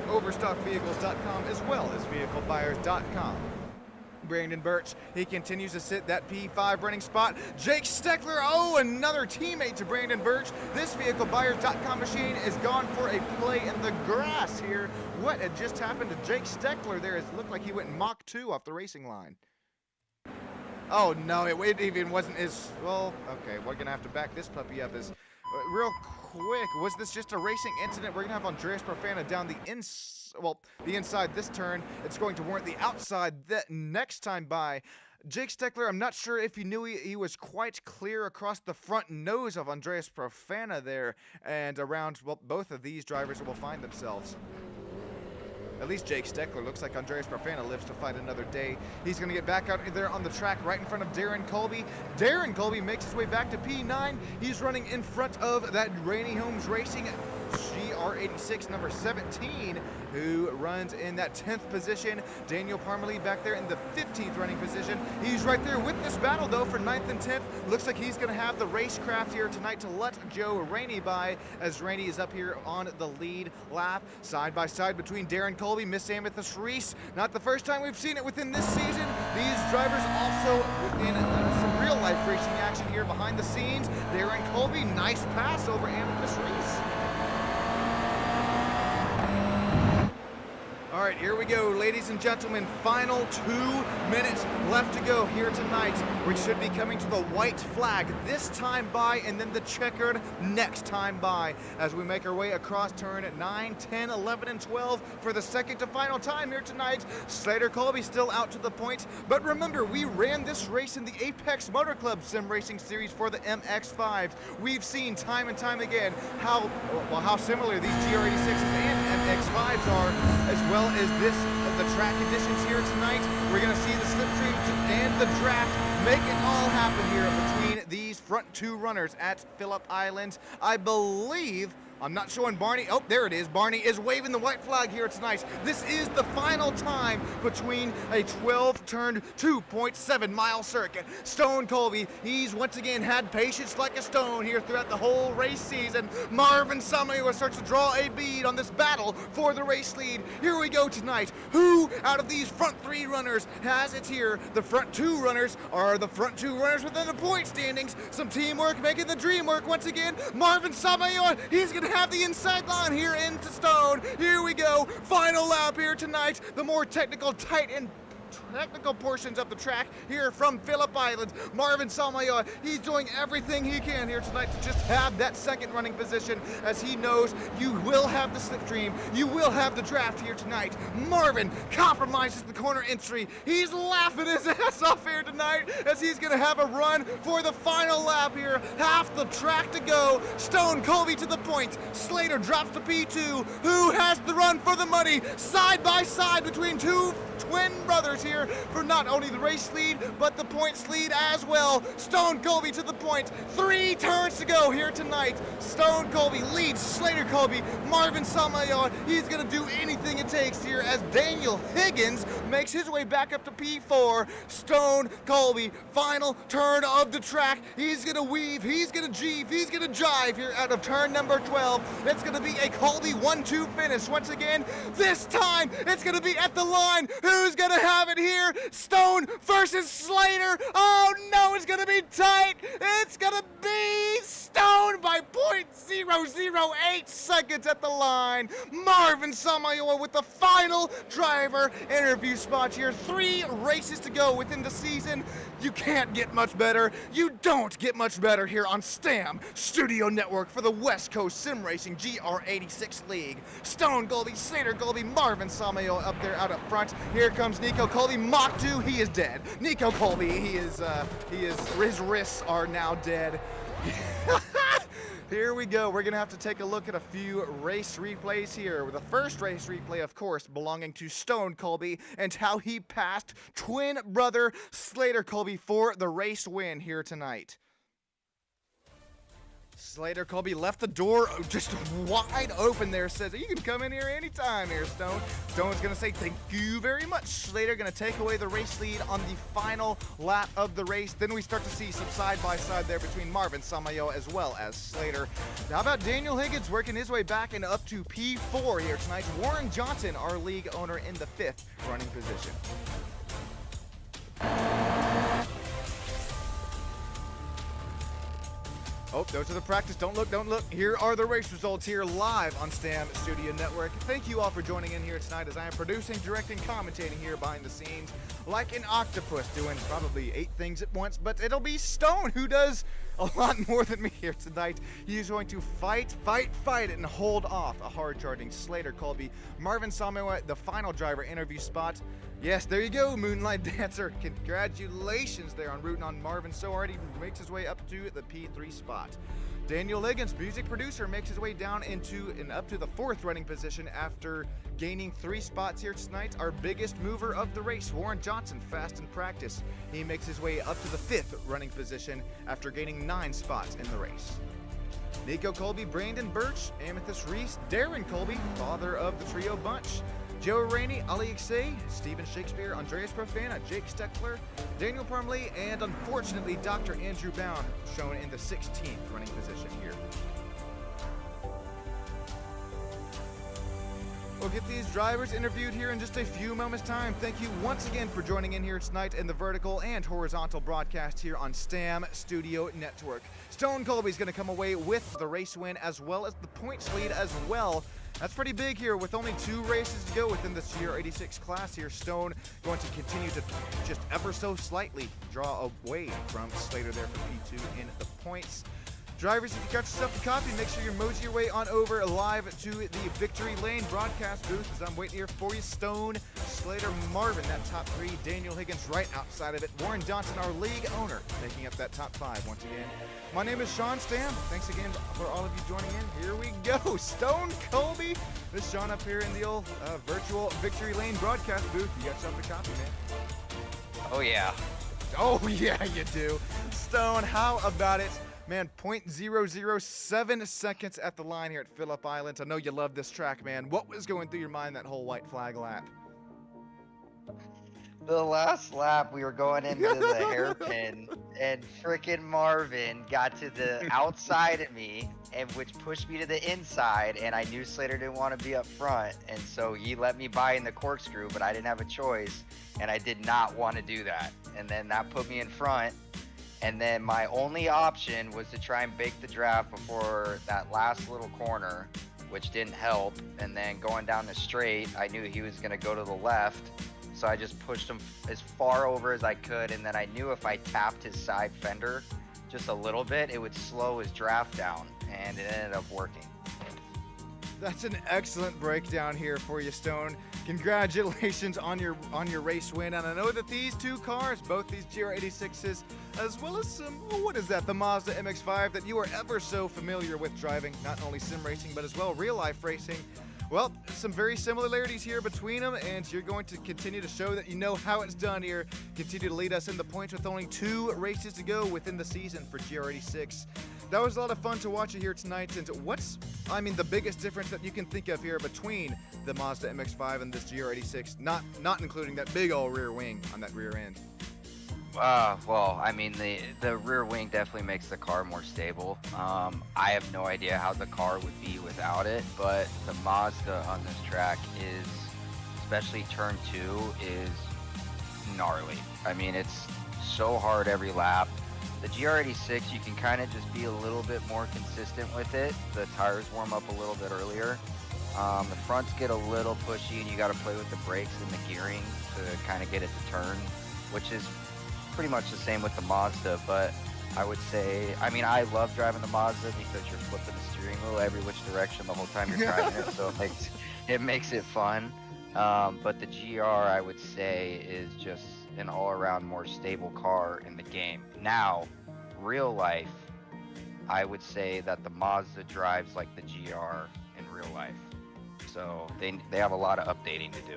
overstockvehicles.com as well as vehiclebuyers.com. Brandon Birch, he continues to sit that P5 running spot. Jake Steckler, oh, another teammate to Brandon Birch. This vehiclebuyers.com machine is gone for a play in the grass here. What had just happened to Jake Steckler there? It looked like he went Mach 2 off the racing line. Oh no, it even wasn't as, well, okay, we're gonna have to back this puppy up as, real quick, was this just a racing incident? We're gonna have Andreas Profana down the inside this turn. It's going to warrant the outside that next time by. Jake Steckler, I'm not sure if you knew he was quite clear across the front nose of Andreas Profana there, and around, well, both of these drivers will find themselves. At least Jake Steckler. Looks like Andreas Profana lives to fight another day. He's going to get back out there on the track right in front of Darren Colby. Darren Colby makes his way back to P9. He's running in front of that Rainy Homes Racing GR86 number 17, who runs in that 10th position. Daniel Parmalee back there in the 15th running position. He's right there with this battle, though, for 9th and 10th. Looks like he's going to have the racecraft here tonight to let Joe Rainey by, as Rainey is up here on the lead lap. Side by side between Darren Colby, Miss Amethyst Reese. Not the first time we've seen it within this season. These drivers also within some real-life racing action here behind the scenes. Darren Colby, nice pass over Amethyst Reese. All right, here we go, ladies and gentlemen. Final 2 minutes left to go here tonight. We should be coming to the white flag this time by, and then the checkered next time by, as we make our way across turn 9, 10, 11, and 12 for the second to final time here tonight. Slater Colby still out to the point, but remember, we ran this race in the Apex Motor Club Sim Racing Series for the MX-5s. We've seen time and time again how similar these GR86s and MX-5s are, as well as the track conditions here tonight. We're going to see the slipstream and the draft make it all happen here between these front two runners at Phillip Island. I believe, I'm not showing Barney. Oh, there it is. Barney is waving the white flag here tonight. This is the final time between a 12-turned 2.7-mile circuit. Stone Colby, he's once again had patience like a stone here throughout the whole race season. Marvin Samayoa starts to draw a bead on this battle for the race lead. Here we go tonight. Who out of these front three runners has it here? The front two runners are the front two runners within the point standings. Some teamwork making the dream work once again. Marvin Samayoa, he's going to have the inside line here into Stone. Here we go. Final lap here tonight. The more technical, tight, and technical portions of the track here from Phillip Island. Marvin Samayoa, he's doing everything he can here tonight to just have that second running position, as he knows you will have the slipstream, you will have the draft here tonight. Marvin compromises the corner entry. He's laughing his ass off here tonight as he's going to have a run for the final lap here. Half the track to go. Stone Colby to the point. Slater drops to P2. Who has the run for the money? Side by side between two twin brothers here for not only the race lead, but the points lead as well. Stone Colby to the point. 3 turns to go here tonight. Stone Colby leads Slater Colby. Marvin Samayoa, he's going to do anything it takes here as Daniel Higgins makes his way back up to P4. Stone Colby, final turn of the track. He's going to weave, he's going to jeeve, he's going to jive here out of turn number 12. It's going to be a Colby 1-2 finish once again. This time, it's going to be at the line. Who's going to have it here? Stone versus Slater. Oh no, it's gonna be tight. It's gonna be Stone by 0.008 seconds at the line. Marvin Samayoa with the final driver interview spot here. 3 races to go within the season. You can't get much better. You don't get much better here on STAM Studio Network for the West Coast Sim Racing GR86 League. Stone Colby, Slater Colby, Marvin Samayoa up there out up front. Here comes Nico Colby, Mach 2, he is dead. Nico Colby, his wrists are now dead. Here we go. We're going to have to take a look at a few race replays here. The first race replay, of course, belonging to Stone Colby and how he passed twin brother Slater Colby for the race win here tonight. Slater Colby left the door just wide open there, says you can come in here anytime here, Stone. Stone's gonna say thank you very much. Slater gonna take away the race lead on the final lap of the race. Then we start to see some side-by-side there between Marvin Samayo as well as Slater. How about Daniel Higgins working his way back and up to P4 here tonight? Warren Johnson, our league owner, in the 5th running position. Oh, those are the practice. Don't look, don't look. Here are the race results here live on STAM Studio Network. Thank you all for joining in here tonight as I am producing, directing, commentating here behind the scenes like an octopus doing probably 8 things at once, but it'll be Stone who does a lot more than me here tonight. He's going to fight it and hold off a hard-charging Slater Colby. Marvin Samuel, the final driver interview spot. Yes, there you go, Moonlight Dancer. Congratulations there on rooting on Marvin so hard he makes his way up to the P3 spot. Daniel Higgins, music producer, makes his way down into and up to the 4th running position after gaining 3 spots here tonight. Our biggest mover of the race, Warren Johnson, fast in practice. He makes his way up to the 5th running position after gaining 9 spots in the race. Nico Colby, Brandon Birch, Amethyst Reese, Darren Colby, father of the trio bunch, Joe Rainey, Ali Iksay, Stephen Shakespeare, Andreas Profana, Jake Steckler, Daniel Parmley, and unfortunately Dr. Andrew Bound, shown in the 16th running position here. We'll get these drivers interviewed here in just a few moments' time. Thank you once again for joining in here tonight in the vertical and horizontal broadcast here on STAM Studio Network. Stone Colby's going to come away with the race win as well as the points lead as well. That's pretty big here with only 2 races to go within this GR86 class here. Stone going to continue to just ever so slightly draw away from Slater there for P2 in the points. Drivers, if you got yourself a copy, make sure you mosey your way on over live to the Victory Lane broadcast booth as I'm waiting here for you. Stone, Slater, Marvin, that top 3. Daniel Higgins right outside of it. Warren Johnson, our league owner, making up that top 5 once again. My name is Sean Stam. Thanks again for all of you joining in. Here we go. Stone Colby. This is Sean up here in the old virtual Victory Lane broadcast booth. You got yourself a copy, man. Oh, yeah. Oh, yeah, you do. Stone, how about it? Man, 0.007 seconds at the line here at Phillip Island. I know you love this track, man. What was going through your mind that whole white flag lap? The last lap, we were going into the hairpin, and frickin' Marvin got to the outside of me, and which pushed me to the inside, and I knew Slater didn't want to be up front, and so he let me by in the corkscrew, but I didn't have a choice, and I did not want to do that. And then that put me in front, and then my only option was to try and bake the draft before that last little corner, which didn't help, and then going down the straight, I knew he was going to go to the left, so I just pushed him as far over as I could, and then I knew if I tapped his side fender just a little bit, it would slow his draft down, and it ended up working. That's an excellent breakdown here for you, Stone. Congratulations on your race win. And I know that these 2 cars, both these GR86s, as well as some, what is that, the Mazda MX-5 that you are ever so familiar with driving, not only sim racing, but as well real-life racing. Well, some very similarities here between them, and you're going to continue to show that you know how it's done here. Continue to lead us in the points with only 2 races to go within the season for GR86. That was a lot of fun to watch it here tonight. And what's, the biggest difference that you can think of here between the Mazda MX-5 and this GR86, not including that big old rear wing on that rear end? Well, the rear wing definitely makes the car more stable. I have no idea how the car would be without it, but the Mazda on this track is, especially turn 2, is gnarly. It's so hard every lap. The GR86, you can kind of just be a little bit more consistent with it. The tires warm up a little bit earlier. The fronts get a little pushy, and you got to play with the brakes and the gearing to kind of get it to turn, which is pretty much the same with the Mazda. But I would say, I love driving the Mazda because you're flipping the steering wheel every which direction the whole time you're driving it, so it makes it fun. But the GR, I would say, is just an all-around more stable car in the game. Now, real life, I would say that the Mazda drives like the GR in real life. So they have a lot of updating to do.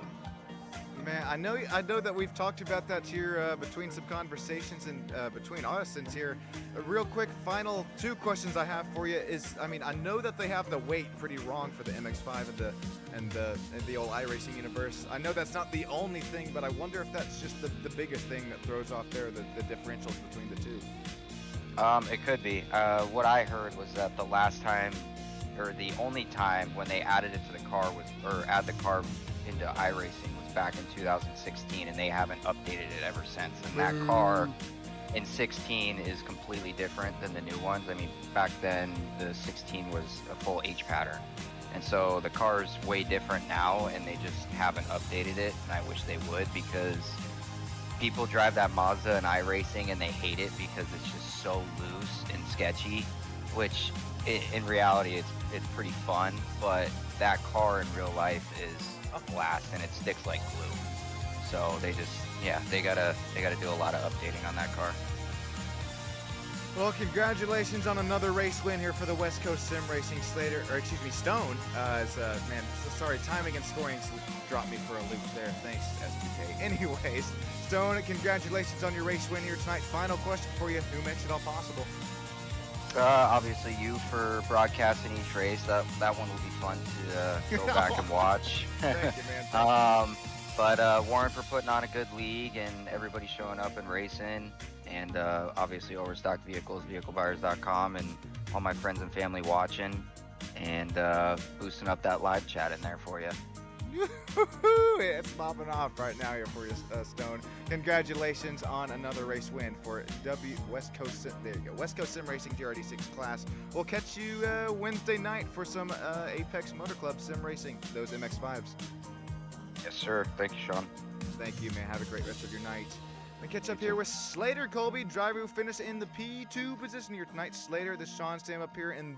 Man, I know that we've talked about that here between some conversations and between us and here. A real quick final two questions I have for you is, I mean, I know that they have the weight pretty wrong for the MX-5 and the old iRacing universe. I know that's not the only thing, but I wonder if that's just the biggest thing that throws off there, the differentials between the two. It could be. What I heard was that the last time, or the only time when they added it to the car was, or add the car into iRacing was back in 2016, and they haven't updated it ever since. And that car in 16 is completely different than the new ones. I mean, back then the 16 was a full H pattern, and so the car's way different now, and they just haven't updated it. And I wish they would, because people drive that Mazda in iRacing and they hate it because it's just so loose and sketchy, which in reality it's pretty fun, but that car in real life is a blast and it sticks like glue. So they gotta do a lot of updating on that car. Well, congratulations on another race win here for the West Coast Sim Racing Stone. Man, sorry, timing and scoring dropped me for a loop there. Thanks, SPK. Anyways, Stone, congratulations on your race win here tonight. Final question for you: who makes it all possible? Obviously you for broadcasting each race. That one will be fun to go back and watch. Thank you, man. Thank you. But Warren for putting on a good league and everybody showing up and racing. And obviously Overstock Vehicles, vehiclebuyers.com, and all my friends and family watching and boosting up that live chat in there for you. It's popping off right now here for you, Stone. Congratulations on another race win for West Coast Sim Racing GR86 class. We'll catch you Wednesday night for some Apex Motor Club Sim Racing, those MX-5s. Yes, sir. Thank you, Sean. Thank you, man. Have a great rest of your night. We catch up here with Slater Colby, driver who finished in the P2 position here tonight. Slater, this Sean Stam up here in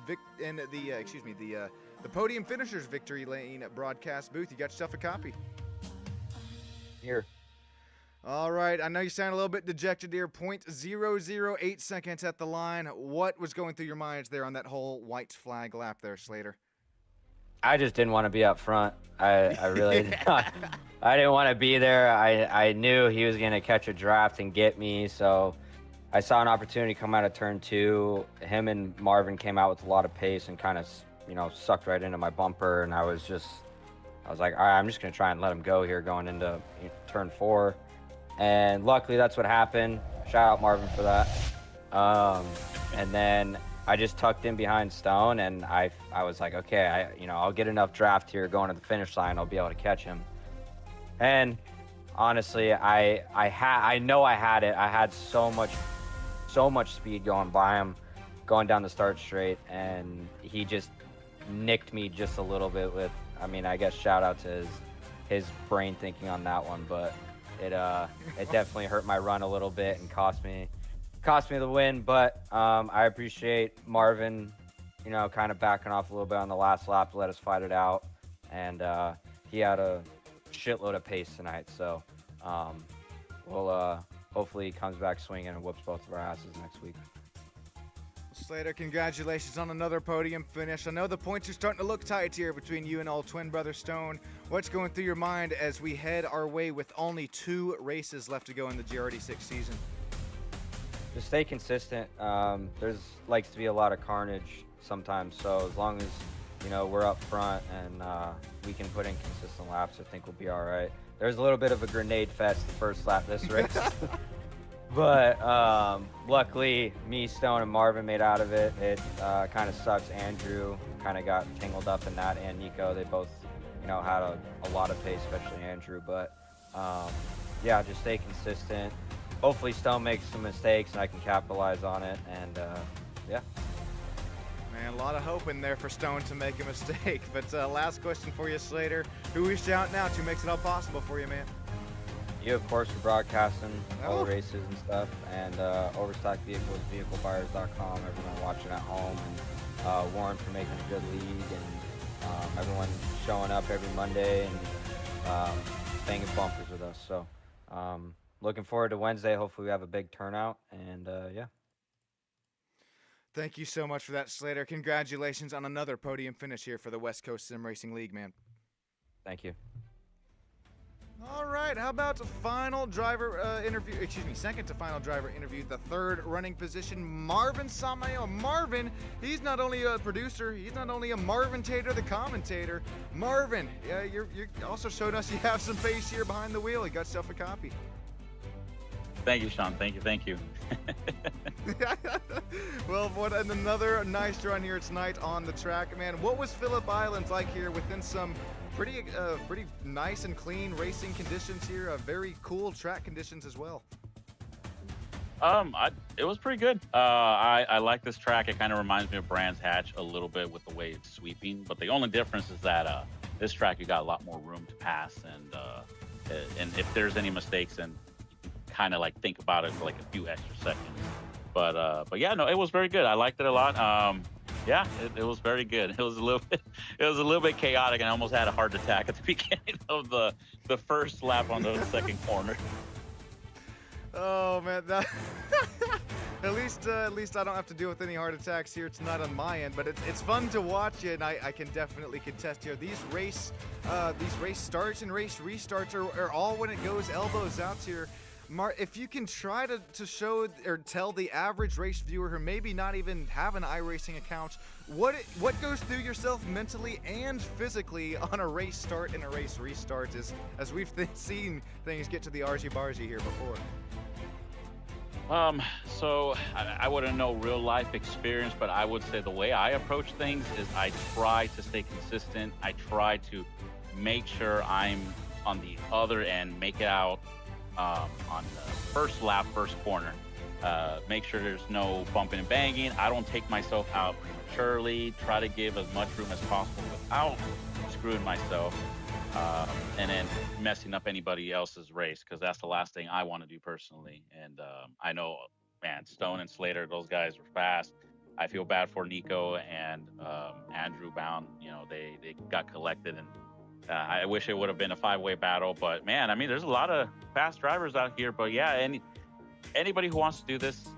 the Podium Finishers Victory Lane broadcast booth. You got yourself a copy. Here. All right. I know you sound a little bit dejected here. 0.008 seconds at the line. What was going through your minds there on that whole white flag lap there, Slater? I just didn't want to be up front. I really did not. I didn't want to be there. I knew he was going to catch a draft and get me, so I saw an opportunity come out of turn 2. Him and Marvin came out with a lot of pace and kind of, sucked right into my bumper, and I was like, all right, I'm just going to try and let him go here going into turn 4. And luckily that's what happened. Shout out Marvin for that. And then I just tucked in behind Stone, and I was like, okay, I'll get enough draft here going to the finish line. I'll be able to catch him. And honestly, I know I had it. I had so much speed going by him, going down the start straight, and he just nicked me just a little bit with, I guess shout out to his brain thinking on that one, but it definitely hurt my run a little bit and cost me the win. But I appreciate Marvin, kind of backing off a little bit on the last lap to let us fight it out, and he had a shitload of pace tonight, so we'll hopefully he comes back swinging and whoops both of our asses next week. Slater, congratulations on another podium finish. I know the points are starting to look tight here between you and old twin brother Stone. What's going through your mind as we head our way with only 2 races left to go in the GR86 season? Just stay consistent. There's likes to be a lot of carnage sometimes, so as long as we're up front and we can put in consistent laps, I think we'll be all right. There's a little bit of a grenade fest the first lap this race, but luckily me, Stone, and Marvin made out of it. It kind of sucks. Andrew kind of got tangled up in that, and Nico. They both, had a lot of pace, especially Andrew. But yeah, just stay consistent. Hopefully Stone makes some mistakes and I can capitalize on it, and yeah. Man, a lot of hope in there for Stone to make a mistake. But last question for you, Slater. Who are we shouting out to makes it all possible for you, man? You, of course, for broadcasting all the races and stuff, and Overstock Vehicles, vehiclebuyers.com, everyone watching at home, and Warren for making a good league, and everyone showing up every Monday and banging bumpers with us. So looking forward to Wednesday. Hopefully we have a big turnout, and yeah. Thank you so much for that, Slater. Congratulations on another podium finish here for the West Coast Sim Racing League, man. Thank you. All right, how about final driver interview? Excuse me, second to final driver interview, the third running position, Marvin Samayo. Marvin, he's not only a producer, he's not only a Marvin Tater, the commentator. Marvin, you also showed us you have some face here behind the wheel. You got yourself a copy. Thank you, Sean. Thank you. Well, and another nice run here tonight on the track, man. What was Phillip Island like here within some pretty nice and clean racing conditions here? Very cool track conditions as well. It was pretty good. I like this track. It kind of reminds me of Brands Hatch a little bit with the way it's sweeping. But the only difference is that this track you got a lot more room to pass, and if there's any mistakes, then kind of like think about it for like a few extra seconds. But yeah, no, it was very good. I liked it a lot. Yeah, it was very good. It was a little bit chaotic, and I almost had a heart attack at the beginning of the first lap on the second corner. Oh man, at least I don't have to deal with any heart attacks here tonight on my end. But it's fun to watch, and I can definitely contest here. These race starts and race restarts are all when it goes elbows out here. If you can try to show or tell the average race viewer who maybe not even have an iRacing account what goes through yourself mentally and physically on a race start and a race restart, as we've seen things get to the argy-bargy here before. So I wouldn't know real life experience, but I would say the way I approach things is I try to stay consistent. I try to make sure I'm on the other end, make it out on the first lap, first corner. Make sure there's no bumping and banging. I don't take myself out prematurely. Try to give as much room as possible without screwing myself and then messing up anybody else's race, because that's the last thing I want to do personally. And I know, man, Stone and Slater, those guys were fast. I feel bad for Nico and Andrew Bound. You know, they got collected, and I wish it would have been a 5-way battle, but man, I mean, there's a lot of fast drivers out here. But yeah, anybody who wants to do this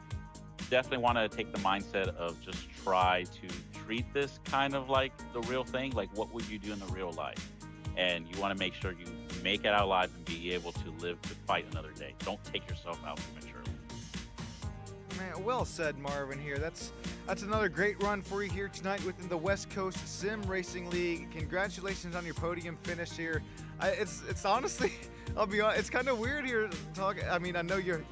definitely want to take the mindset of just try to treat this kind of like the real thing. Like, what would you do in the real life? And you want to make sure you make it out alive and be able to live to fight another day. Don't take yourself out prematurely. Man, well said, Marvin here. That's another great run for you here tonight within the West Coast Sim Racing League. Congratulations on your podium finish here. It's honestly, I'll be honest, it's kind of weird here talking. I mean, I know you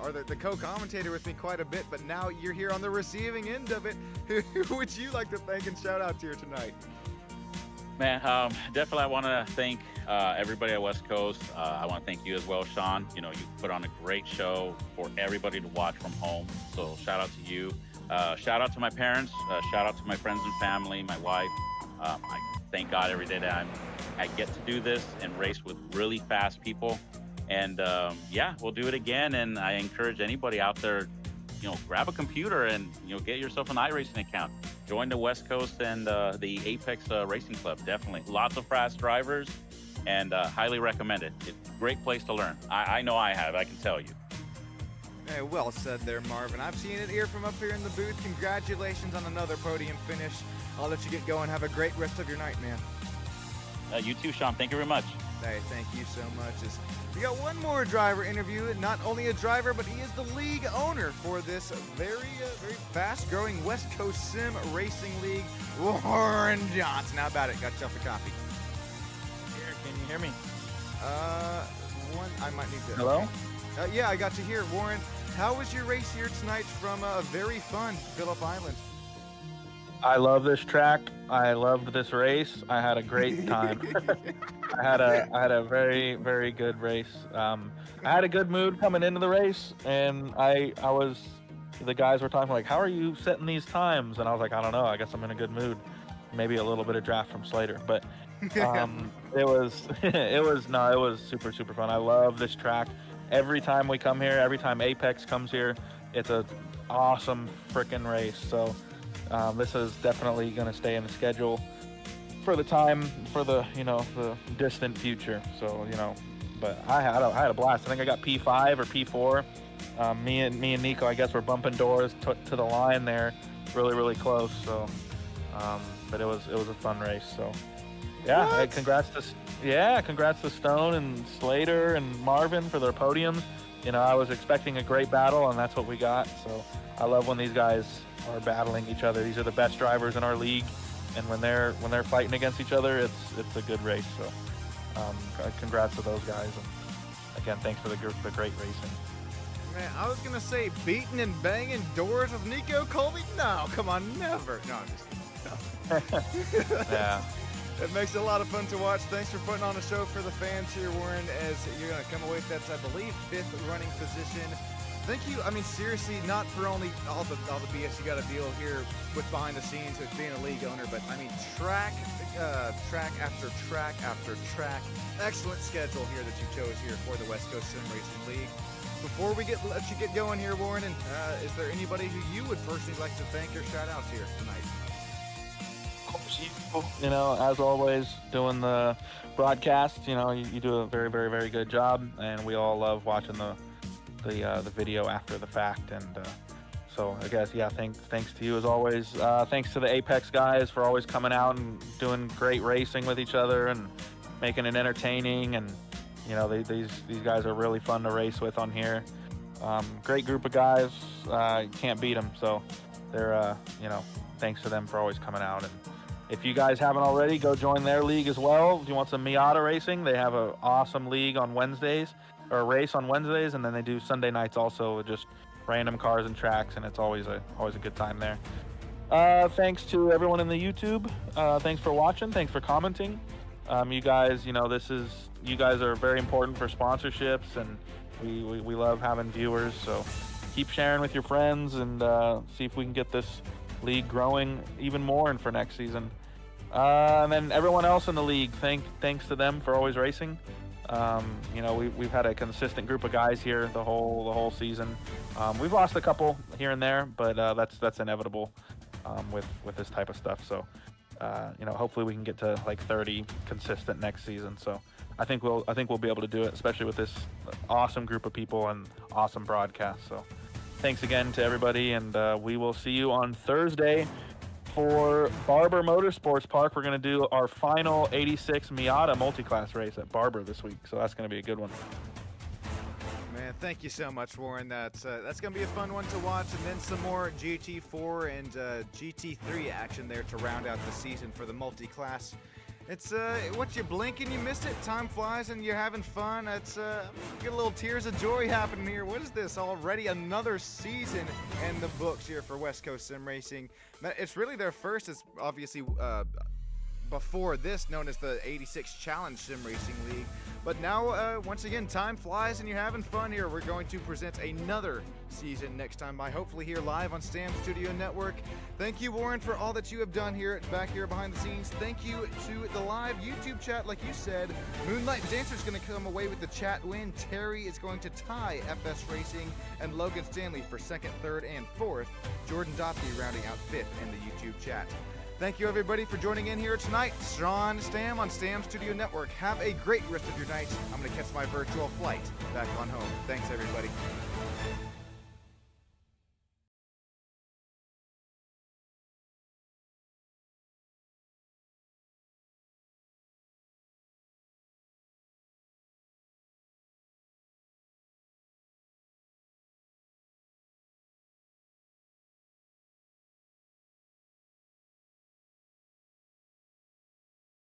are the co-commentator with me quite a bit, but now you're here on the receiving end of it. Who would you like to thank and shout out to here tonight? Man, definitely I want to thank everybody at West Coast. I want to thank you as well, Sean. You know, you put on a great show for everybody to watch from home. So shout out to you. Shout out to my parents. Shout out to my friends and family, my wife. I thank God every day that I get to do this and race with really fast people. And yeah, we'll do it again. And I encourage anybody out there, you know, grab a computer and, you know, get yourself an iRacing account. Join the West Coast and the Apex Racing Club. Definitely. Lots of fast drivers, and highly recommend it. It's a great place to learn. I know I have, I can tell you. Hey, well said there, Marvin. I've seen it here from up here in the booth. Congratulations on another podium finish. I'll let you get going. Have a great rest of your night, man. You too, Sean. Thank you very much. Hey, thank you so much. We got one more driver interview. Not only a driver, but he is the league owner for this very fast-growing West Coast Sim Racing League, Warren Johnson. How about it? Got yourself a copy. Here, can you hear me? I might need to. Hello? Okay. Yeah, I got you here, Warren. How was your race here tonight from a very fun Phillip Island? I love this track. I loved this race. I had a great time. I had a very, very good race. I had a good mood coming into the race, and the guys were talking like, how are you setting these times? And I was like, I don't know. I guess I'm in a good mood. Maybe a little bit of draft from Slater, but it was super, super fun. I love this track. Every time we come here, every time Apex comes here, it's an awesome freaking race. So this is definitely going to stay in the schedule for the distant future. So, but I had a blast. I think I got P5 or P4 Me and Nico, I guess, were bumping doors to the line there, really close. So, but it was a fun race. So, yeah, hey, congrats to Stone and Slater and Marvin for their podiums. You know, I was expecting a great battle, and that's what we got. So, I love when these guys are battling each other. These are the best drivers in our league, and when they're fighting against each other, it's a good race. So, congrats to those guys, and again, thanks for the great racing. Man, I was gonna say beating and banging doors with Nico Colby. No, come on, never. No, I'm just kidding. No. Yeah. It makes it a lot of fun to watch. Thanks for putting on a show for the fans here, Warren, as you're going to come away with that, I believe, 5th running position. Thank you. I mean, seriously, not for only all the BS you got to deal here with behind the scenes with being a league owner, but I mean, track after track after track. Excellent schedule here that you chose here for the West Coast Sim Racing League. Before we let you get going here, Warren, and is there anybody who you would personally like to thank or shout out here tonight? You know, as always, doing the broadcast, you know, you do a very good job, and we all love watching the video after the fact. And so I guess, yeah, thanks to you as always. Thanks to the Apex guys for always coming out and doing great racing with each other and making it entertaining. And you know, these guys are really fun to race with on here. Great group of guys. Can't beat them. So they're you know, thanks to them for always coming out. And if you guys haven't already, go join their league as well. If you want some Miata racing, they have an awesome league on Wednesdays, or a race on Wednesdays, and then they do Sunday nights also with just random cars and tracks, and it's always a good time there. Thanks to everyone in the YouTube. Thanks for watching. Thanks for commenting. You guys, you know, you guys are very important for sponsorships, and we love having viewers. So keep sharing with your friends, and see if we can get this league growing even more and for next season. And then everyone else in the league, thanks to them for always racing. You know, we've had a consistent group of guys here the whole season. We've lost a couple here and there, but that's inevitable with this type of stuff. So you know, hopefully we can get to like 30 consistent next season. So I think we'll be able to do it, especially with this awesome group of people and awesome broadcast. So thanks again to everybody, and we will see you on Thursday for Barber Motorsports Park. We're going to do our final 86 Miata multi-class race at Barber this week, so that's going to be a good one. Man, thank you so much, Warren. That's going to be a fun one to watch, and then some more GT4 and GT3 action there to round out the season for the multi-class. It's what you blink and you miss it. Time flies and you're having fun. It's get a little tears of joy happening here. What is this? Already another season in the books here for West Coast Sim Racing. It's really their first. It's obviously before this known as the 86 Challenge Sim Racing League. But now, once again, time flies and you're having fun here. We're going to present another season next time by hopefully here live on Stam Studio Network. Thank you, Warren, for all that you have done here back here behind the scenes. Thank you to the live YouTube chat, like you said. Moonlight Dancer is going to come away with the chat win. Terry is going to tie FS Racing, and Logan Stanley for 2nd, 3rd, and 4th. Jordan Dotley rounding out 5th in the YouTube chat. Thank you, everybody, for joining in here tonight. Sean Stam on Stam Studio Network. Have a great rest of your night. I'm going to catch my virtual flight back on home. Thanks, everybody.